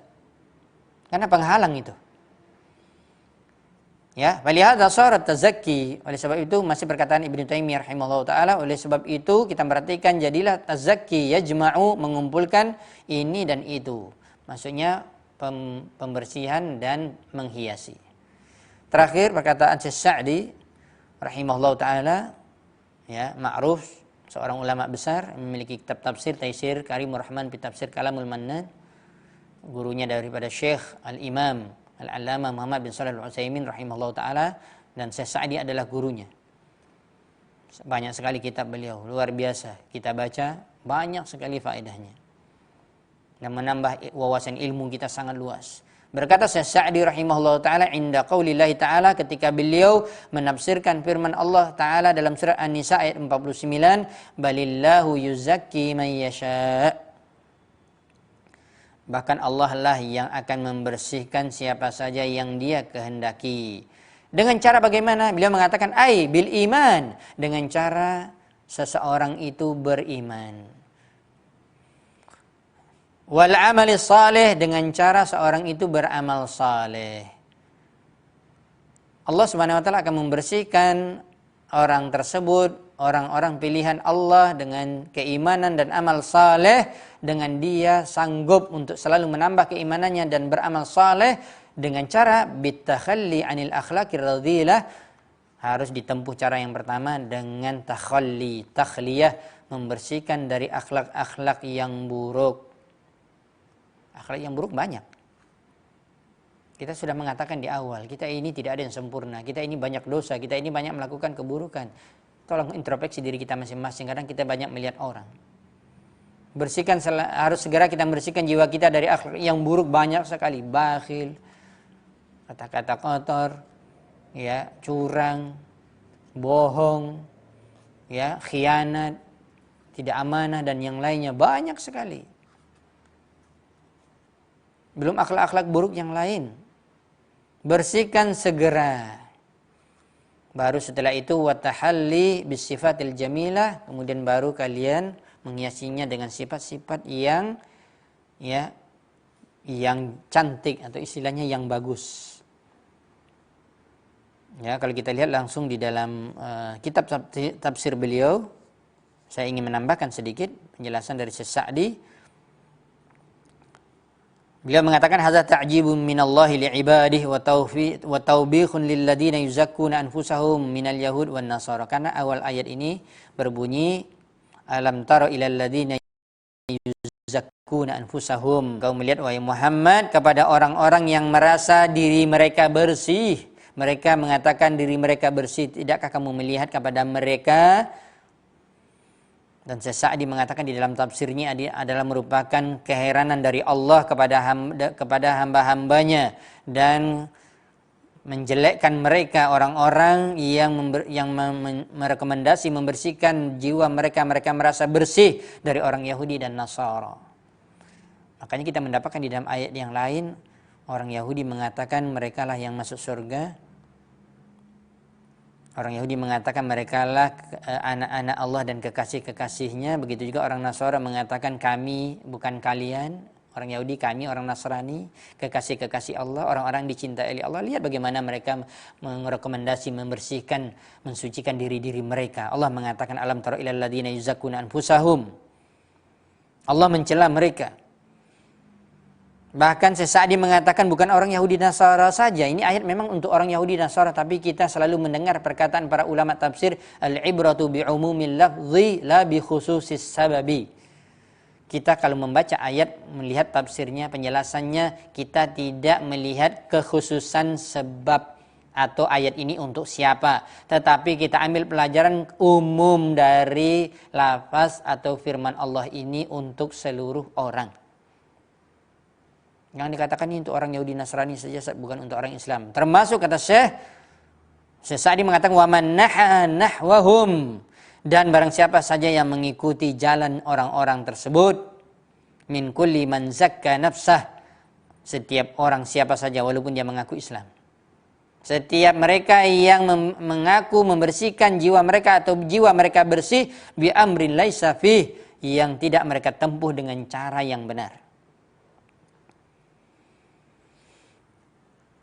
Karena penghalang itu. Ya, walihadza sharat tazakki. Oleh sebab itu, masih perkataan Ibnu Taimiyah rahimahullah taala, oleh sebab itu kita perhatikan, jadilah tazakki yajma'u, mengumpulkan ini dan itu. Maksudnya pembersihan dan menghiasi. Terakhir perkataan Syekh Sa'di rahimahullah taala, ya, ma'ruf, seorang ulama besar, memiliki kitab tafsir Taisir Karimur Rahman fi Tafsir Kalamul Mannan, gurunya daripada Syekh Al-Imam Al-Allamah Muhammad bin Shalih Al-Utsaimin rahimahullah ta'ala, dan Syekh Sa'di adalah gurunya. Banyak sekali kitab beliau, luar biasa. Kita baca, banyak sekali faedahnya. Dan menambah wawasan ilmu kita sangat luas. Berkata Syekh Sa'di rahimahullah ta'ala inda qaulillahi ta'ala, ketika beliau menafsirkan firman Allah ta'ala dalam surah An-Nisa ayat 49, balillahu yuzakki man yasha'. Bahkan Allah lah yang akan membersihkan siapa saja yang Dia kehendaki. Dengan cara bagaimana? Beliau mengatakan bil iman, dengan cara seseorang itu beriman. Wal amali saleh, dengan cara seorang itu beramal saleh. Allah Subhanahu wa taala akan membersihkan orang tersebut, orang-orang pilihan Allah dengan keimanan dan amal saleh, dengan dia sanggup untuk selalu menambah keimanannya dan beramal saleh dengan cara bitakhalli anil akhlaqir radhilah. Harus ditempuh cara yang pertama dengan takhalli, takhliyah, membersihkan dari akhlak-akhlak yang buruk. Akhlak yang buruk banyak. Kita sudah mengatakan di awal, kita ini tidak ada yang sempurna, kita ini banyak dosa, kita ini banyak melakukan keburukan. Tolong introspeksi diri kita masing-masing. Kadang kita banyak melihat orang. Bersihkan, harus segera kita membersihkan jiwa kita dari akhlak yang buruk, banyak sekali. Bakhil, kata-kata kotor, ya, curang, bohong, ya, khianat, tidak amanah dan yang lainnya, banyak sekali. Belum akhlak-akhlak buruk yang lain. Bersihkan segera. Baru setelah itu watahalli bisifatil jamilah, kemudian baru kalian menghiasinya dengan sifat-sifat yang cantik atau istilahnya yang bagus. Ya, kalau kita lihat langsung di dalam kitab tafsir beliau, saya ingin menambahkan sedikit penjelasan dari Syekh Sa'di. Beliau mengatakan hadza ta'jibun minallahi li'ibadihi wa tawbikhun lil ladzina yuzakkuna anfusahum minal yahud wan nasara. Karena awal ayat ini berbunyi alam tara ilal ladzina yuzakkuna anfusahum. Kau melihat wahai Muhammad kepada orang-orang yang merasa diri mereka bersih. Mereka mengatakan diri mereka bersih. Tidakkah kamu melihat kepada mereka? Dan Syekh Sa'di mengatakan di dalam tafsirnya adalah merupakan keheranan dari Allah kepada hamba-hambanya dan menjelekkan mereka orang-orang yang merekomendasi membersihkan jiwa mereka merasa bersih dari orang Yahudi dan Nasara. Makanya kita mendapatkan di dalam ayat yang lain orang Yahudi mengatakan merekalah yang masuk surga. Orang Yahudi mengatakan merekalah anak-anak Allah dan kekasih-kekasihnya. Begitu juga orang Nasara mengatakan kami bukan kalian. Orang Yahudi kami, orang Nasrani kekasih-kekasih Allah, orang-orang dicintai oleh Allah. Lihat bagaimana mereka merekomendasi, membersihkan, mensucikan diri-diri mereka. Allah mengatakan alam tara ilal ladzina yuzakkuna anfusahum. Allah mencela mereka. Bahkan Syekh Sa'di mengatakan bukan orang Yahudi Nasara saja. Ini ayat memang untuk orang Yahudi Nasara, tapi kita selalu mendengar perkataan para ulama tafsir al-ibratu bi'umumil lafzi la bi khususis sababi. Kita kalau membaca ayat, melihat tafsirnya, penjelasannya, kita tidak melihat kekhususan sebab atau ayat ini untuk siapa, tetapi kita ambil pelajaran umum dari lafaz atau firman Allah ini untuk seluruh orang. Yang dikatakan ini untuk orang Yahudi Nasrani saja, bukan untuk orang Islam. Termasuk kata Syekh Sa'di mengatakan wa man nahwahum, dan barang siapa saja yang mengikuti jalan orang-orang tersebut, min kulli man zakka nafsah, setiap orang siapa saja walaupun dia mengaku Islam. Setiap mereka yang mengaku membersihkan jiwa mereka atau jiwa mereka bersih bi amrin laisa fih, yang tidak mereka tempuh dengan cara yang benar.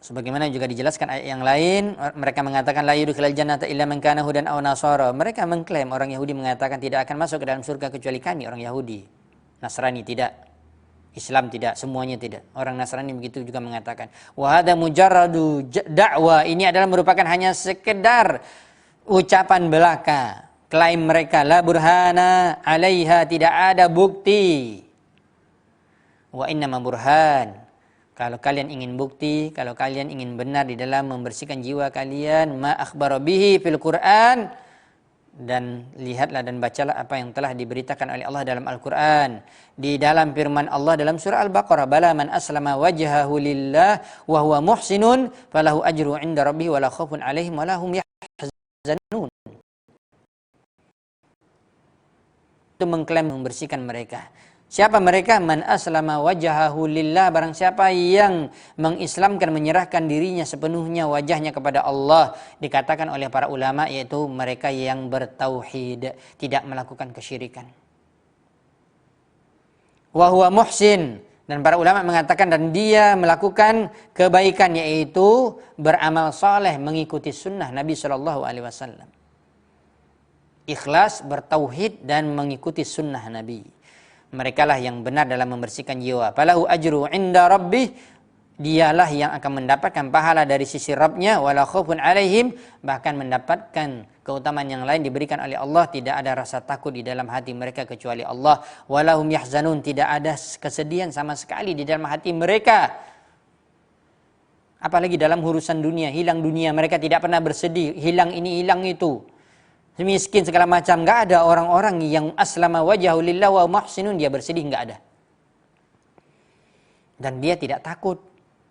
Sebagaimana juga dijelaskan ayat yang lain, mereka mengatakan la yudkhilal jannata illa man kana hudan aw nasara. Mereka mengklaim, orang Yahudi mengatakan tidak akan masuk ke dalam surga kecuali kami orang Yahudi. Nasrani tidak. Islam tidak, semuanya tidak. Orang Nasrani begitu juga mengatakan. Wa hadza mujarradu da'wa. Ini adalah merupakan hanya sekedar ucapan belaka. Klaim mereka la burhana 'alaiha, tidak ada bukti. Wa innama burhan. Kalau kalian ingin bukti, kalau kalian ingin benar di dalam membersihkan jiwa kalian, ma akhbara bihi fil Qur'an, Dan lihatlah dan bacalah apa yang telah diberitakan oleh Allah dalam Al-Quran. Di dalam firman Allah dalam surah Al-Baqarah, bala man aslama wajhahu lillah wa huwa muhsinun falahu ajru 'inda rabbih wa la khaufun 'alaihim wa la hum yahzanun. Itu mengklaim membersihkan mereka. Siapa mereka? Man aslama wajhahu lillah, barang siapa yang mengislamkan, menyerahkan dirinya sepenuhnya wajahnya kepada Allah. Dikatakan oleh para ulama yaitu mereka yang bertauhid, tidak melakukan kesyirikan. Wa huwa muhsin, dan para ulama mengatakan dan dia melakukan kebaikan yaitu beramal saleh, mengikuti sunnah Nabi SAW. Ikhlas, bertauhid dan mengikuti sunnah Nabi. Mereka lah yang benar dalam membersihkan jiwa. Falahu ajru 'inda rabbih, dialah yang akan mendapatkan pahala dari sisi Rabbnya. Wala khaufun 'alaihim, bahkan mendapatkan keutamaan yang lain diberikan oleh Allah. Tidak ada rasa takut di dalam hati mereka kecuali Allah. Wala hum yahzanun, tidak ada kesedihan sama sekali di dalam hati mereka. Apalagi dalam urusan dunia, hilang dunia, mereka tidak pernah bersedih, hilang ini, hilang itu. Miskin segala macam, enggak ada orang-orang yang aslama wajhahu lillah wa muhsinun dia bersedih, enggak ada. Dan dia tidak takut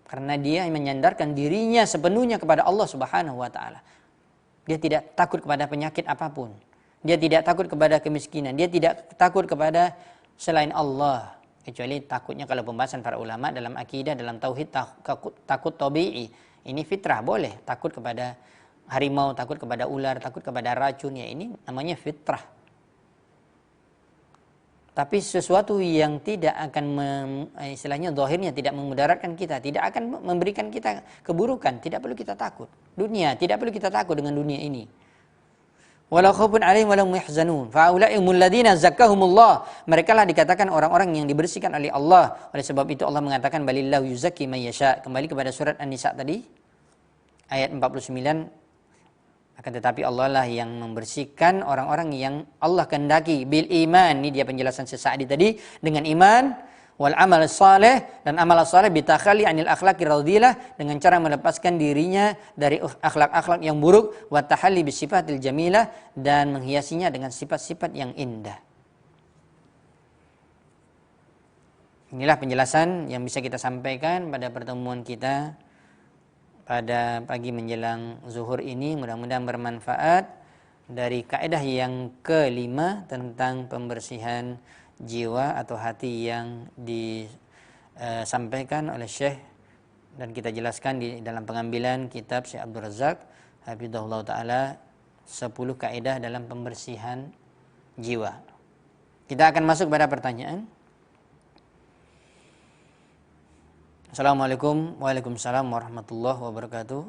karena dia menyandarkan dirinya sepenuhnya kepada Allah Subhanahu wa taala. Dia tidak takut kepada penyakit apapun. Dia tidak takut kepada kemiskinan, dia tidak takut kepada selain Allah. Kecuali takutnya kalau pembahasan para ulama dalam akidah, dalam tauhid, takut tabi'i. Ini fitrah, boleh takut kepada harimau, takut kepada ular, takut kepada racun, ya ini namanya fitrah. Tapi sesuatu yang tidak akan istilahnya zahirnya tidak memudaratkan kita, tidak akan memberikan kita keburukan, tidak perlu kita takut. Dunia, tidak perlu kita takut dengan dunia ini. Wala khaufun 'alaihim wa lahum yahzanun. Fa ulaa'imul ladzina zakkahumullah. Mereka lah dikatakan orang-orang yang dibersihkan oleh Allah. Oleh sebab itu Allah mengatakan balillahu yuzakki may yasha. Kembali kepada surat An-Nisa tadi ayat 49. Akan tetapi Allah lah yang membersihkan orang-orang yang Allah kehendaki bil iman. Ini dia penjelasan sesaat tadi, dengan iman, wal amal saleh, dan amal saleh bitakhali anil akhlaqir radhilah, dengan cara melepaskan dirinya dari akhlak-akhlak yang buruk, wa tahalli bisifatil jamilah, dan menghiasinya dengan sifat-sifat yang indah. Inilah penjelasan yang bisa kita sampaikan pada pertemuan kita pada pagi menjelang zuhur ini. Mudah-mudahan bermanfaat dari kaidah yang kelima tentang pembersihan jiwa atau hati yang disampaikan oleh Syekh dan kita jelaskan di dalam pengambilan kitab Syekh Abdul Razak hafizahullah taala 10 kaidah dalam pembersihan jiwa. Kita akan masuk pada pertanyaan. Assalamualaikum. Waalaikumsalam warahmatullahi wabarakatuh.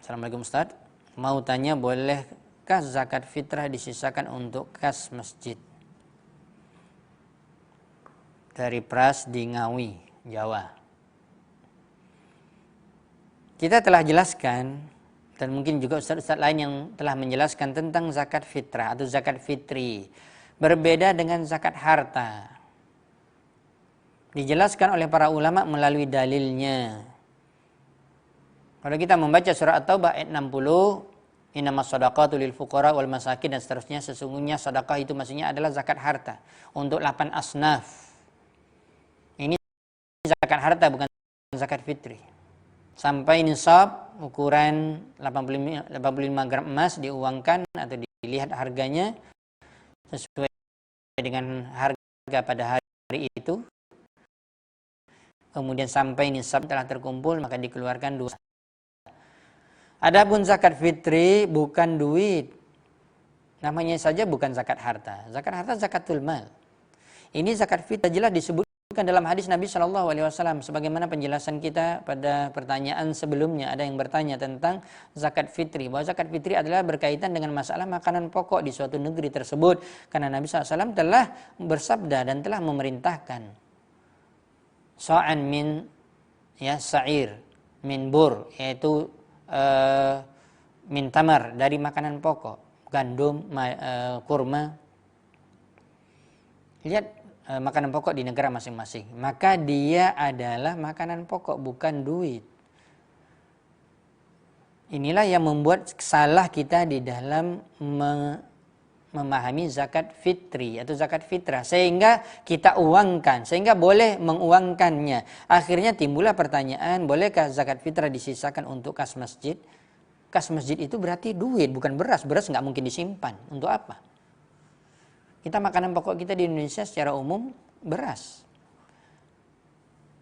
Assalamualaikum Ustaz. Mau tanya, bolehkah zakat fitrah disisakan untuk kas masjid? Dari Pras di Ngawi, Jawa. Kita telah jelaskan, dan mungkin juga ustaz-ustaz lain yang telah menjelaskan tentang zakat fitrah atau zakat fitri. Berbeda dengan zakat harta. Dijelaskan oleh para ulama melalui dalilnya. Kalau kita membaca surah At-Taubah ayat 60, innamas shadaqatu lil fuqara wal masakin, dan seterusnya, sesungguhnya sedekah itu maksudnya adalah zakat harta untuk 8 asnaf. Ini zakat harta, bukan zakat fitri. Sampai nisab ukuran 85 gram emas diuangkan atau dilihat harganya sesuai dengan harga pada hari itu. Kemudian sampai nisab telah terkumpul, maka dikeluarkan 2. Adapun zakat fitri bukan duit. Namanya saja bukan zakat harta. Zakat harta zakatul mal. Ini zakat fitri jelas disebutkan dalam hadis Nabi SAW. Sebagaimana penjelasan kita pada pertanyaan sebelumnya. Ada yang bertanya tentang zakat fitri. Bahwa zakat fitri adalah berkaitan dengan masalah makanan pokok di suatu negeri tersebut. Karena Nabi SAW telah bersabda dan telah memerintahkan. Sa'an min sa'ir, min bur, yaitu min tamar, dari makanan pokok, gandum, kurma. Lihat makanan pokok di negara masing-masing. Maka dia adalah makanan pokok, bukan duit. Inilah yang membuat salah kita di dalam memahami zakat fitri atau zakat fitrah sehingga kita uangkan, sehingga boleh menguangkannya. Akhirnya timbullah pertanyaan, bolehkah zakat fitrah disisakan untuk kas masjid? Kas masjid itu berarti duit, bukan beras. Beras nggak mungkin disimpan. Untuk apa? Kita makanan pokok kita di Indonesia secara umum beras.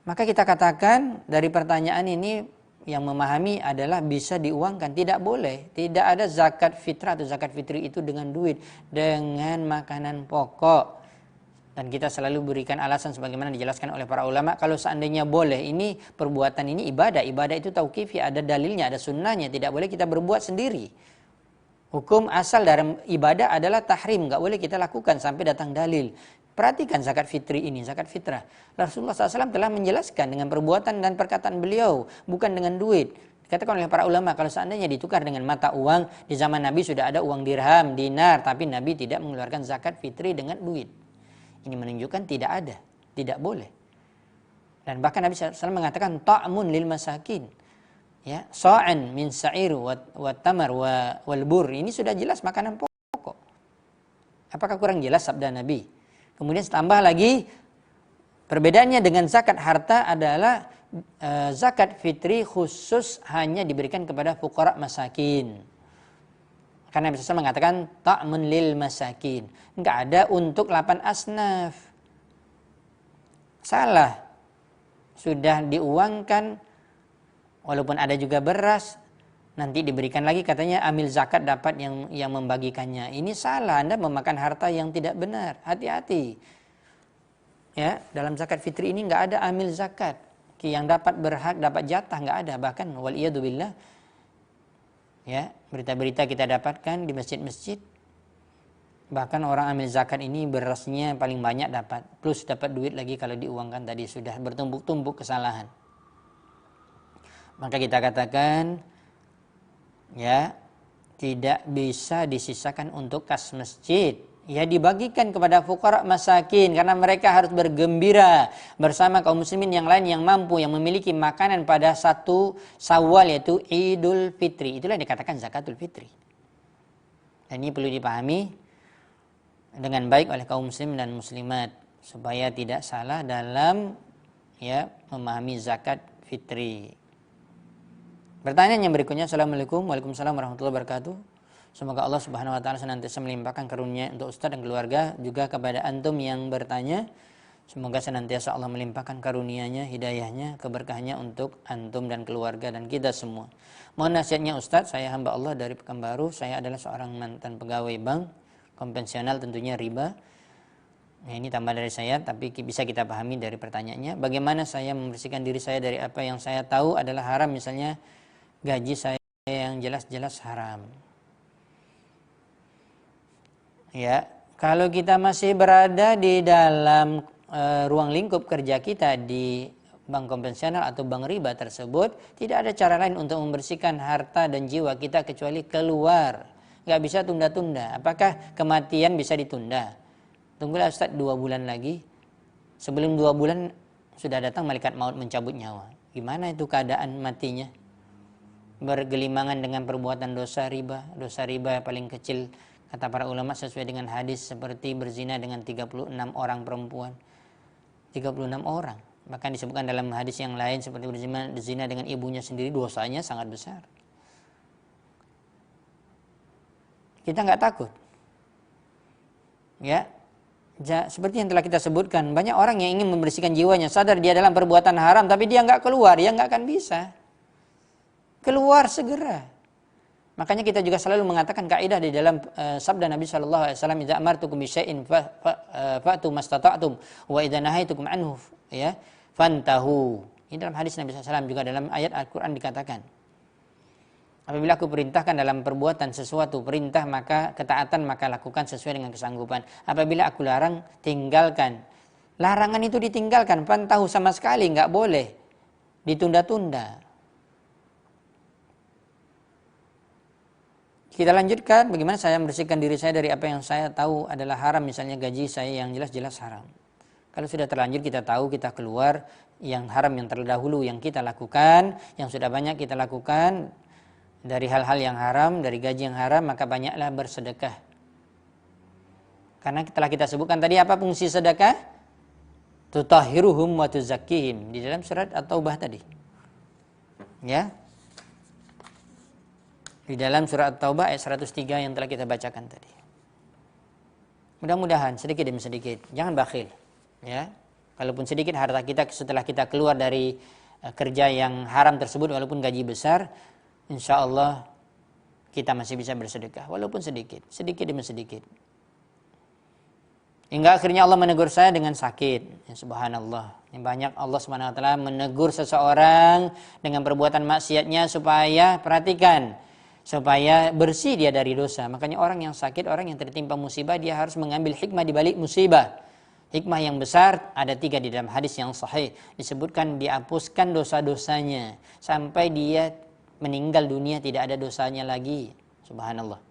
Maka kita katakan dari pertanyaan ini yang memahami adalah bisa diuangkan. Tidak boleh. Tidak ada zakat fitrah atau zakat fitri itu dengan duit. Dengan makanan pokok. Dan kita selalu berikan alasan sebagaimana dijelaskan oleh para ulama. Kalau seandainya boleh, ini perbuatan ini ibadah. Ibadah itu tauqifi, ada dalilnya, ada sunnahnya. Tidak boleh kita berbuat sendiri. Hukum asal dalam ibadah adalah tahrim. Nggak boleh kita lakukan sampai datang dalil. Perhatikan zakat fitri ini, zakat fitrah. Rasulullah SAW telah menjelaskan dengan perbuatan dan perkataan beliau. Bukan dengan duit. Dikatakan oleh para ulama, kalau seandainya ditukar dengan mata uang, di zaman Nabi sudah ada uang dirham, dinar. Tapi Nabi tidak mengeluarkan zakat fitri dengan duit. Ini menunjukkan tidak ada, tidak boleh. Dan bahkan Nabi SAW mengatakan ta'mun lil masakin, ya, sa'an min sa'ir wa tamar wal bur. Ini sudah jelas makanan pokok. Apakah kurang jelas sabda Nabi? Kemudian tambah lagi perbedaannya dengan zakat harta adalah zakat fitri khusus hanya diberikan kepada fuqara masakin. Karena Nabi SAW mengatakan ta'mun lil masakin. Enggak ada untuk 8 asnaf. Salah. Sudah diuangkan, walaupun ada juga beras, nanti diberikan lagi katanya amil zakat dapat yang membagikannya. Ini salah, Anda memakan harta yang tidak benar. Hati-hati. Ya, dalam zakat fitri ini enggak ada amil zakat. Yang dapat berhak, dapat jatah, enggak ada. Bahkan waliyadzubillah, ya, berita-berita kita dapatkan di masjid-masjid, bahkan orang amil zakat ini berasnya paling banyak dapat, plus dapat duit lagi kalau diuangkan tadi, sudah bertumpuk-tumpuk kesalahan. Maka kita katakan, ya, tidak bisa disisakan untuk kas masjid. Ya, dibagikan kepada fuqara masakin karena mereka harus bergembira bersama kaum muslimin yang lain yang mampu, yang memiliki makanan pada 1 Syawal, yaitu Idul Fitri. Itulah yang dikatakan zakatul fitri. Dan ini perlu dipahami dengan baik oleh kaum muslim dan muslimat supaya tidak salah dalam, ya, memahami zakat fitri. Pertanyaan yang berikutnya, Assalamualaikum. Waalaikumsalam warahmatullahi wabarakatuh. Semoga Allah Subhanahu wa taala senantiasa melimpahkan karunia untuk Ustaz dan keluarga, juga kepada antum yang bertanya. Semoga senantiasa Allah melimpahkan karunia-Nya, hidayahnya, keberkahannya untuk antum dan keluarga dan kita semua. Mohon nasihatnya Ustaz, saya hamba Allah dari Pekanbaru. Saya adalah seorang mantan pegawai bank konvensional, tentunya riba. Nah, ini tambah dari saya, tapi bisa kita pahami dari pertanyaannya. Bagaimana saya membersihkan diri saya dari apa yang saya tahu adalah haram, misalnya gaji saya yang jelas-jelas haram. Ya, kalau kita masih berada di dalam ruang lingkup kerja kita di bank konvensional atau bank riba tersebut, tidak ada cara lain untuk membersihkan harta dan jiwa kita kecuali keluar. Nggak bisa tunda-tunda. Apakah kematian bisa ditunda? Tunggulah Ustaz 2 bulan lagi. Sebelum 2 bulan sudah datang malaikat maut mencabut nyawa. Gimana itu keadaan matinya? Bergelimangan dengan perbuatan dosa riba. Dosa riba paling kecil, kata para ulama, sesuai dengan hadis, seperti berzina dengan 36 orang perempuan. 36 orang. Bahkan disebutkan dalam hadis yang lain seperti berzina dengan ibunya sendiri, dosanya sangat besar. Kita nggak takut. Ya, seperti yang telah kita sebutkan, banyak orang yang ingin membersihkan jiwanya, sadar dia dalam perbuatan haram, tapi dia nggak keluar, dia nggak akan bisa. Keluar segera. Makanya kita juga selalu mengatakan kaidah di dalam sabda Nabi sallallahu alaihi wasallam, "Idza amartukum bi syai'in fa'tu mastata'tum wa idza nahaitukum anhu, ya, fantahu." Ini dalam hadis Nabi sallallahu alaihi wasallam, juga dalam ayat Al-Qur'an dikatakan, apabila aku perintahkan dalam perbuatan sesuatu perintah, maka ketaatan, maka lakukan sesuai dengan kesanggupan. Apabila aku larang, tinggalkan. Larangan itu ditinggalkan, fantahu, sama sekali enggak boleh ditunda-tunda. Kita lanjutkan, bagaimana saya membersihkan diri saya dari apa yang saya tahu adalah haram, misalnya gaji saya yang jelas-jelas haram. Kalau sudah terlanjur kita tahu, kita keluar yang haram yang terdahulu yang kita lakukan, yang sudah banyak kita lakukan dari hal-hal yang haram, dari gaji yang haram, maka banyaklah bersedekah. Karena telah kita sebutkan tadi apa fungsi sedekah? Tutahhiruhum wa tuzakkihim di dalam surat At-Taubah tadi. Ya. Di dalam surat At-Taubah ayat 103 yang telah kita bacakan tadi. Mudah-mudahan sedikit demi sedikit, jangan bakhil, ya. Kalaupun sedikit harta kita setelah kita keluar dari kerja yang haram tersebut, walaupun gaji besar, insya Allah kita masih bisa bersedekah, walaupun sedikit, sedikit demi sedikit. Hingga akhirnya Allah menegur saya dengan sakit. Ya, subhanallah. Yang banyak Allah SWT menegur seseorang dengan perbuatan maksiatnya supaya, perhatikan, supaya bersih dia dari dosa. Makanya orang yang sakit, orang yang tertimpa musibah, dia harus mengambil hikmah di balik musibah. Hikmah yang besar ada 3 di dalam hadis yang sahih. Disebutkan dihapuskan dosa-dosanya sampai dia meninggal dunia tidak ada dosanya lagi. Subhanallah.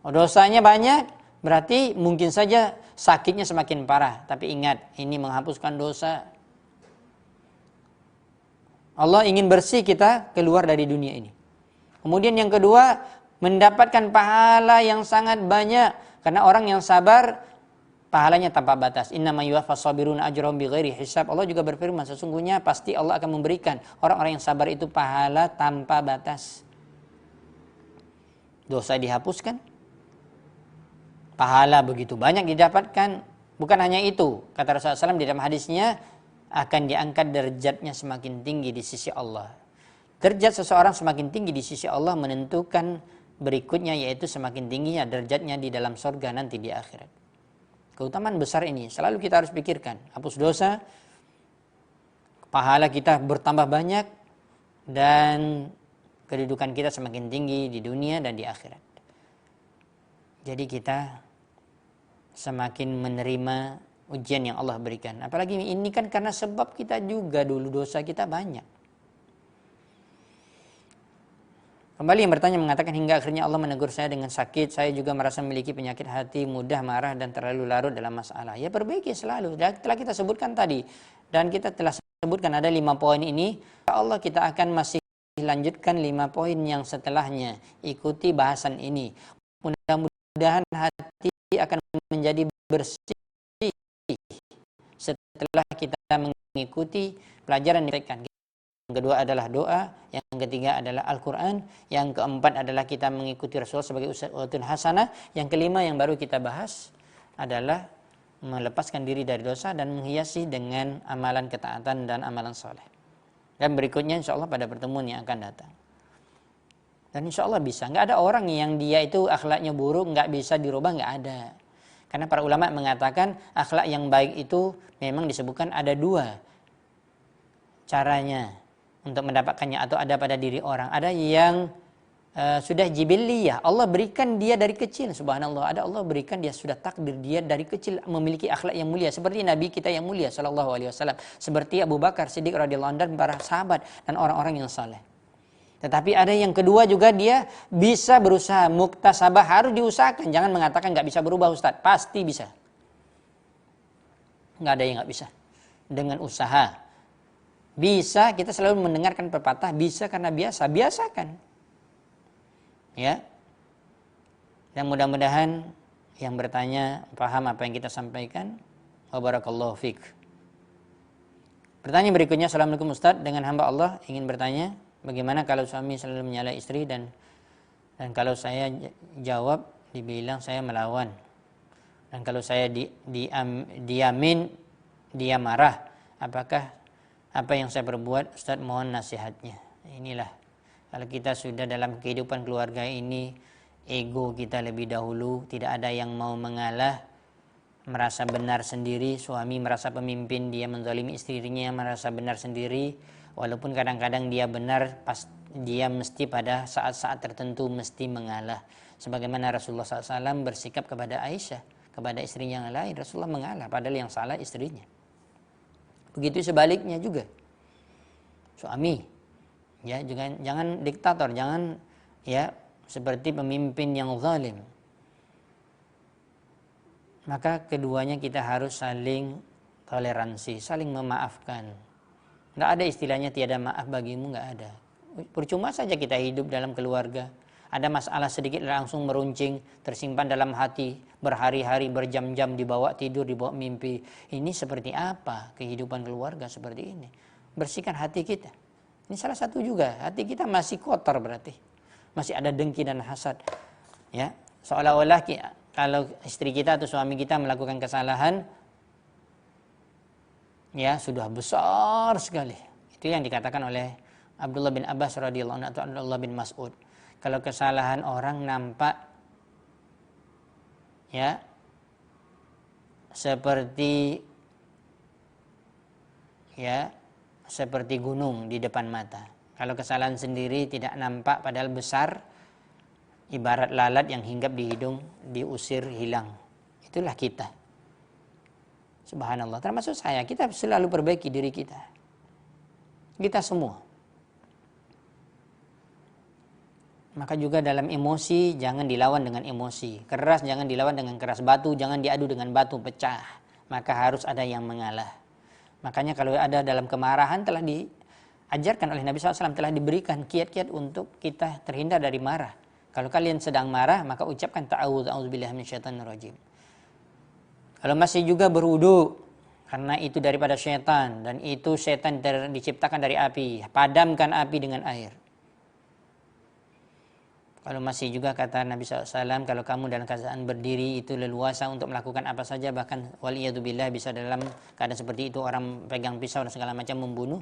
Dosanya banyak, berarti mungkin saja sakitnya semakin parah. Tapi ingat, ini menghapuskan dosa. Allah ingin bersih kita keluar dari dunia ini. Kemudian yang kedua, mendapatkan pahala yang sangat banyak. Karena orang yang sabar, pahalanya tanpa batas. Innama yuwaffas sabiruna ajrahum bighairi hisab. Allah juga berfirman, sesungguhnya pasti Allah akan memberikan orang-orang yang sabar itu pahala tanpa batas. Dosa dihapuskan, pahala begitu banyak didapatkan. Bukan hanya itu, kata Rasulullah SAW di dalam hadisnya, akan diangkat derajatnya semakin tinggi di sisi Allah. Derajat seseorang semakin tinggi di sisi Allah menentukan berikutnya, yaitu semakin tingginya derajatnya di dalam surga nanti di akhirat. Keutamaan besar ini selalu kita harus pikirkan. Hapus dosa, pahala kita bertambah banyak, dan kedudukan kita semakin tinggi di dunia dan di akhirat. Jadi kita semakin menerima ujian yang Allah berikan. Apalagi ini kan karena sebab kita juga dulu dosa kita banyak. Kembali yang bertanya mengatakan, hingga akhirnya Allah menegur saya dengan sakit. Saya juga merasa memiliki penyakit hati, mudah marah dan terlalu larut dalam masalah. Ya, perbaiki selalu. Dan telah kita sebutkan tadi. Dan kita telah sebutkan ada 5 poin ini. Allah kita akan masih lanjutkan 5 poin yang setelahnya. Ikuti bahasan ini. Mudah-mudahan hati akan menjadi bersih setelah kita mengikuti pelajaran yang diberikan. Yang kedua adalah doa, yang ketiga adalah Al-Quran, yang keempat adalah kita mengikuti Rasulullah sebagai uswatun hasanah, yang kelima yang baru kita bahas adalah melepaskan diri dari dosa dan menghiasi dengan amalan ketaatan dan amalan soleh. Dan berikutnya insya Allah pada pertemuan yang akan datang. Dan insya Allah bisa. Nggak ada orang yang dia itu akhlaknya buruk, nggak bisa dirubah, nggak ada. Karena para ulama mengatakan akhlak yang baik itu memang disebutkan ada 2 caranya untuk mendapatkannya, atau ada pada diri orang. Ada yang sudah jibiliyah, Allah berikan dia dari kecil, subhanallah. Ada Allah berikan dia, sudah takdir dia dari kecil memiliki akhlak yang mulia, seperti Nabi kita yang mulia sallallahu alaihi wasallam, seperti Abu Bakar Siddiq radhiyallahu anhu dan para sahabat dan orang-orang yang saleh. Tetapi ada yang kedua juga, dia bisa berusaha, muktasabah, harus diusahakan. Jangan mengatakan nggak bisa berubah Ustaz, pasti bisa. Nggak ada yang nggak bisa. Dengan usaha. Bisa, kita selalu mendengarkan pepatah, bisa karena biasa, biasakan. Ya. Dan mudah-mudahan yang bertanya paham apa yang kita sampaikan. Wa barakallahu fiik. Pertanyaan berikutnya, Assalamualaikum Ustaz, dengan hamba Allah ingin bertanya, bagaimana kalau suami selalu menyalahkan istri dan kalau saya jawab dibilang saya melawan. Dan kalau saya diamin dia marah, apakah apa yang saya perbuat? Ustaz, mohon nasihatnya. Inilah, kalau kita sudah dalam kehidupan keluarga ini, ego kita lebih dahulu, tidak ada yang mau mengalah, merasa benar sendiri, suami merasa pemimpin, dia menzalimi istrinya, merasa benar sendiri, walaupun kadang-kadang dia benar, dia mesti pada saat-saat tertentu mesti mengalah. Sebagaimana Rasulullah SAW bersikap kepada Aisyah, kepada istrinya yang lain, Rasulullah mengalah, padahal yang salah istrinya. Begitu sebaliknya juga. Suami, ya, jangan diktator, jangan ya seperti pemimpin yang zalim. Maka keduanya kita harus saling toleransi, saling memaafkan. Nggak ada istilahnya tiada maaf bagimu, nggak ada. Percuma saja kita hidup dalam keluarga. Ada masalah sedikit langsung meruncing, tersimpan dalam hati, berhari-hari, berjam-jam, dibawa tidur, dibawa mimpi. Ini seperti apa kehidupan keluarga seperti ini? Bersihkan hati kita. Ini salah satu juga, hati kita masih kotor berarti. Masih ada dengki dan hasad. Ya, seolah-olah kalau istri kita atau suami kita melakukan kesalahan, ya sudah besar sekali. Itu yang dikatakan oleh Abdullah bin Abbas radhiyallahu anhu atau Abdullah bin Mas'ud. Kalau kesalahan orang nampak ya seperti gunung di depan mata. Kalau kesalahan sendiri tidak nampak padahal besar, ibarat lalat yang hinggap di hidung, diusir hilang. Itulah kita. Subhanallah, termasuk saya, kita selalu perbaiki diri kita. Kita semua. Maka juga dalam emosi jangan dilawan dengan emosi. Keras jangan dilawan dengan keras. Batu jangan diadu dengan batu, pecah. Maka harus ada yang mengalah. Makanya kalau ada dalam kemarahan telah diajarkan oleh Nabi SAW, telah diberikan kiat-kiat untuk kita terhindar dari marah. Kalau kalian sedang marah, maka ucapkan a'udzubillahi minasyaitonirrajim. Kalau masih juga berwudu, karena itu daripada syaitan, dan itu syaitan diciptakan dari api, padamkan api dengan air. Kalau masih juga kata Nabi SAW, kalau kamu dalam keadaan berdiri itu leluasa untuk melakukan apa saja, bahkan waliyadzubillah bisa dalam keadaan seperti itu orang pegang pisau dan segala macam membunuh,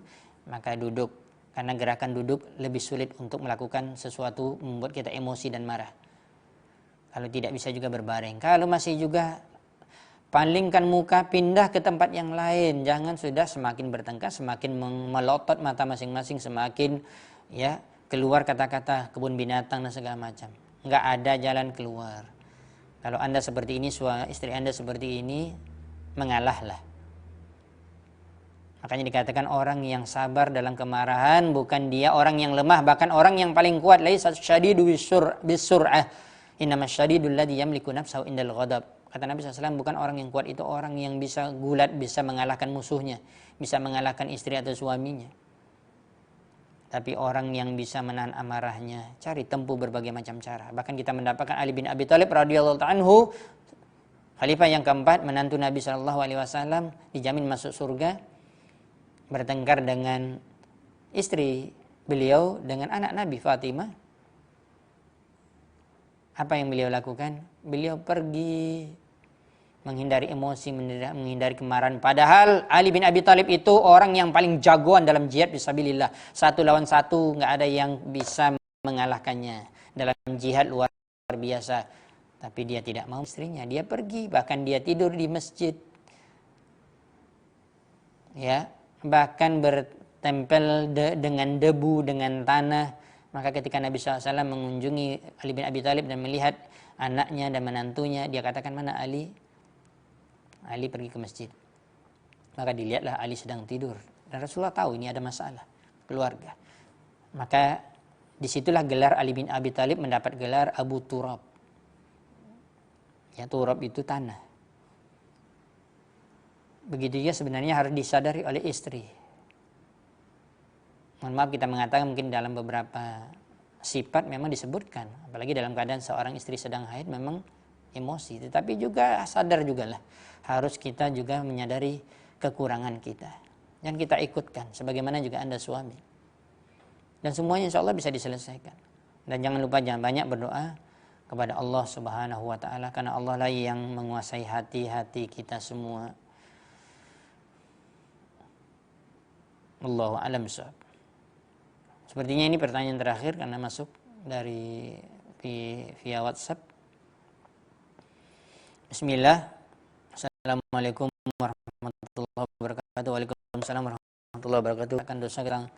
maka duduk. Karena gerakan duduk lebih sulit untuk melakukan sesuatu membuat kita emosi dan marah. Kalau tidak bisa juga berbaring. Kalau masih juga palingkan muka, pindah ke tempat yang lain. Jangan sudah semakin bertengkar, semakin melotot mata masing-masing, semakin ya keluar kata-kata kebun binatang dan segala macam. Enggak ada jalan keluar. Kalau Anda seperti ini, istri Anda seperti ini, mengalahlah. Makanya dikatakan orang yang sabar dalam kemarahan bukan dia orang yang lemah, bahkan orang yang paling kuat. Laisa syadidu bisur'ah, innamas syadidul ladzi yamliku nafsahu indal ghadab. Kata Nabi SAW, bukan orang yang kuat itu orang yang bisa gulat, bisa mengalahkan musuhnya, bisa mengalahkan istri atau suaminya. Tapi orang yang bisa menahan amarahnya, cari tempuh berbagai macam cara. Bahkan kita mendapatkan Ali bin Abi Thalib radhiyallahu anhu, khalifah yang keempat, menantu Nabi SAW, dijamin masuk surga, bertengkar dengan istri beliau dengan anak Nabi Fatimah. Apa yang beliau lakukan? Beliau pergi menghindari emosi, menghindari kemarahan. Padahal Ali bin Abi Thalib itu orang yang paling jagoan dalam jihad fisabilillah. 1 lawan 1, nggak ada yang bisa mengalahkannya dalam jihad luar biasa. Tapi dia tidak mau istrinya. Dia pergi, bahkan dia tidur di masjid. Ya, bahkan bertempel dengan debu, dengan tanah. Maka ketika Nabi SAW mengunjungi Ali bin Abi Thalib dan melihat anaknya dan menantunya, dia katakan, mana Ali? Ali pergi ke masjid. Maka dilihatlah Ali sedang tidur. Dan Rasulullah tahu ini ada masalah keluarga. Maka disitulah gelar Ali bin Abi Thalib mendapat gelar Abu Turab. Ya, Turab itu tanah. Begitu juga sebenarnya harus disadari oleh istri. Mohon maaf kita mengatakan mungkin dalam beberapa sifat memang disebutkan. Apalagi dalam keadaan seorang istri sedang haid memang emosi. Tetapi juga sadar juga lah. Harus kita juga menyadari kekurangan kita. Dan kita ikutkan. Sebagaimana juga Anda suami. Dan semuanya insya Allah bisa diselesaikan. Dan jangan lupa jangan banyak berdoa kepada Allah Subhanahu wa ta'ala. Karena Allah lah yang menguasai hati-hati kita semua. Allahu a'lam bishawab. Sepertinya ini pertanyaan terakhir karena masuk dari via WhatsApp. Bismillah. Assalamualaikum warahmatullahi wabarakatuh. Waalaikumsalam warahmatullahi wabarakatuh. Akan dosa kita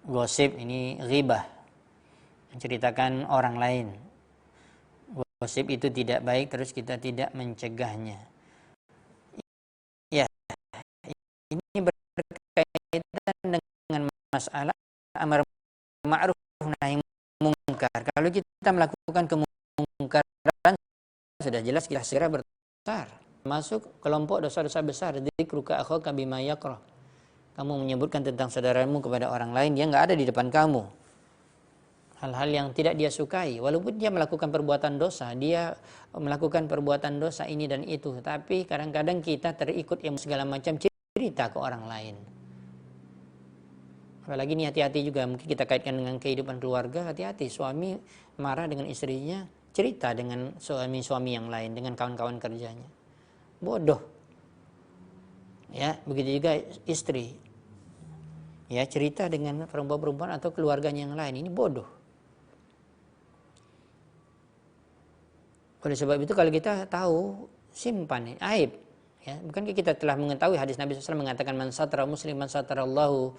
gosip, ini ghibah, menceritakan orang lain. Gosip itu tidak baik, terus kita tidak mencegahnya. Ya, ini berkaitan dengan masalah amar ma'ruf nahi mungkar. Kalau kita melakukan kemungkaran, sudah jelas kita segera bertobat. Masuk kelompok dosa-dosa besar. Dzikruka akhaka bima yakrah. Kamu menyebutkan tentang saudaramu kepada orang lain, dia enggak ada di depan kamu. hal-hal yang tidak dia sukai, walaupun dia melakukan perbuatan dosa, dia melakukan perbuatan dosa ini dan itu, tapi kadang-kadang kita terikut yang segala macam cerita ke orang lain. Apalagi ini hati-hati juga, mungkin kita kaitkan dengan kehidupan keluarga, hati-hati suami marah dengan istrinya, cerita dengan suami-suami yang lain, dengan kawan-kawan kerjanya. Bodoh. Ya, begitu juga istri. Ya, cerita dengan perempuan-perempuan atau keluarganya yang lain, ini bodoh. Oleh sebab itu kalau kita tahu, simpan aib. Ya, bukankah kita telah mengetahui hadis Nabi SAW mengatakan man satara musliman satarallahu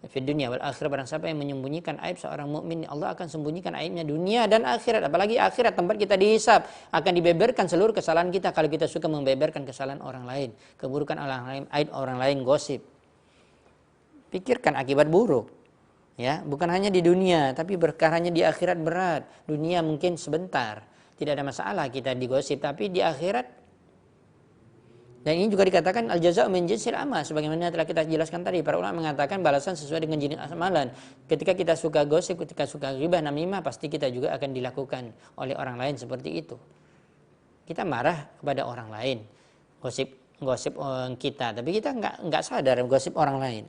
fid dunya wal akhirah, barang siapa yang menyembunyikan aib seorang mukmin, Allah akan sembunyikan aibnya dunia dan akhirat. Apalagi akhirat, tempat kita dihisab, akan dibeberkan seluruh kesalahan kita kalau kita suka membeberkan kesalahan orang lain, keburukan orang lain, aib orang lain, gosip. Pikirkan akibat buruk. Ya, bukan hanya di dunia, tapi berkaranya di akhirat berat. Dunia mungkin sebentar, tidak ada masalah kita digosip, tapi di akhirat. Dan ini juga dikatakan al-jaza'u min jinsil amal, sebagaimana telah kita jelaskan tadi, para ulama mengatakan balasan sesuai dengan jenis amalan. Ketika kita suka gosip, ketika suka ghibah, namimah, pasti kita juga akan dilakukan oleh orang lain seperti itu. Kita marah kepada orang lain, gosip kita, tapi kita nggak sadar gosip orang lain.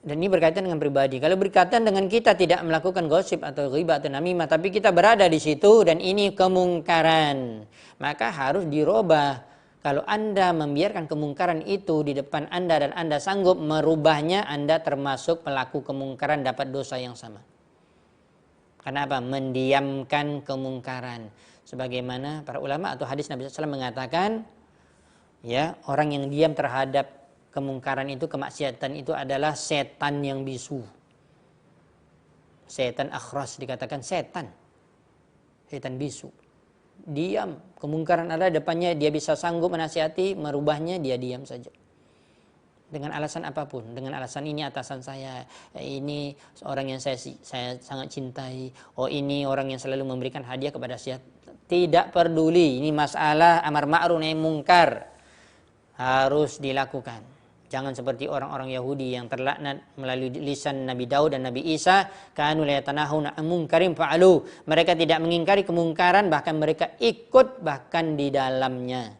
Dan ini berkaitan dengan pribadi. Kalau berkaitan dengan kita tidak melakukan gosip atau ghibah atau namimah, tapi kita berada di situ dan ini kemungkaran, maka harus dirubah. Kalau Anda membiarkan kemungkaran itu di depan Anda dan Anda sanggup merubahnya, Anda termasuk pelaku kemungkaran, dapat dosa yang sama. Karena apa? Mendiamkan kemungkaran. Sebagaimana para ulama atau hadis Nabi SAW mengatakan, ya, orang yang diam terhadap kemungkaran itu, kemaksiatan itu adalah setan yang bisu. Setan akhras, dikatakan setan bisu. Diam, kemungkaran ada depannya, dia bisa sanggup menasihati, merubahnya, dia diam saja. Dengan alasan apapun, dengan alasan ini atasan saya, ini seorang yang saya sangat cintai, oh ini orang yang selalu memberikan hadiah kepada saya. Tidak peduli, ini masalah amar ma'ruf nahi mungkar, harus dilakukan. Jangan seperti orang-orang Yahudi yang terlaknat melalui lisan Nabi Daud dan Nabi Isa, kanu la yatanahuna an munkarin fa'alu. Mereka tidak mengingkari kemungkaran, bahkan mereka ikut bahkan di dalamnya.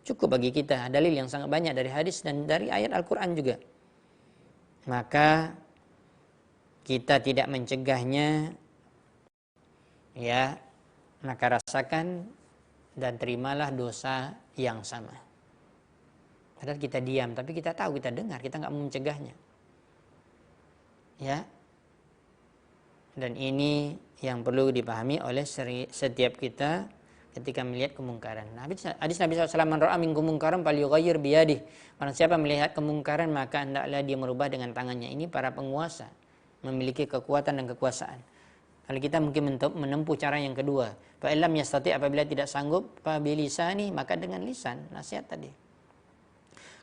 Cukup bagi kita dalil yang sangat banyak dari hadis dan dari ayat Al-Qur'an juga. Maka kita tidak mencegahnya, ya, maka rasakan dan terimalah dosa yang sama. Padahal kita diam, tapi kita tahu, kita dengar, kita nggak mau mencegahnya. Ya. Dan ini yang perlu dipahami oleh setiap kita ketika melihat kemungkaran. Hadis Nabi SAW, man ra'a minkum mungkaran falyughayyir biyadihi. Barang siapa melihat kemungkaran, maka hendaklah dia merubah dengan tangannya. Ini para penguasa memiliki kekuatan dan kekuasaan. Kalau kita mungkin menempuh cara yang kedua, fa illam yastati', apabila tidak sanggup, fa bilisani, maka dengan lisan, nasihat tadi.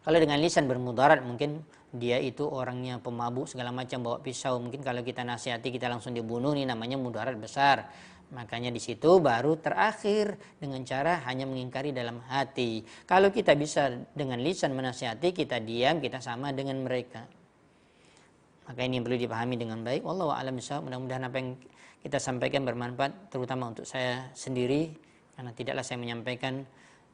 Kalau dengan lisan bermudarat, mungkin dia itu orangnya pemabuk segala macam, bawa pisau, mungkin kalau kita nasihati kita langsung dibunuh, ini namanya mudarat besar. Makanya di situ baru terakhir dengan cara hanya mengingkari dalam hati. Kalau kita bisa dengan lisan menasihati, kita diam, kita sama dengan mereka. Maka ini yang perlu dipahami dengan baik. Wallahu a'lam bishawab. Mudah-mudahan apa yang kita sampaikan bermanfaat, terutama untuk saya sendiri, karena tidaklah saya menyampaikan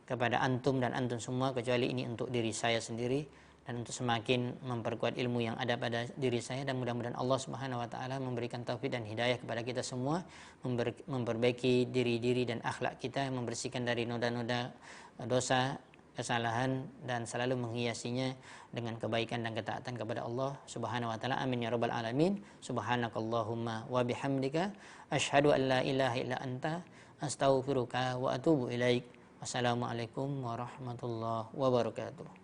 kepada antum dan antum semua, kecuali ini untuk diri saya sendiri dan untuk semakin memperkuat ilmu yang ada pada diri saya. Dan mudah-mudahan Allah Subhanahu wa taala memberikan taufik dan hidayah kepada kita semua, memperbaiki diri dan akhlak kita, membersihkan dari noda-noda dosa, kesalahan, dan selalu menghiasinya dengan kebaikan dan ketaatan kepada Allah Subhanahu wa taala. Amin ya rabbal alamin. Subhanakallahumma wa bihamdika asyhadu an la ilaha illa anta astaghfiruka wa atubu ilaik. Wassalamualaikum warahmatullahi wabarakatuh.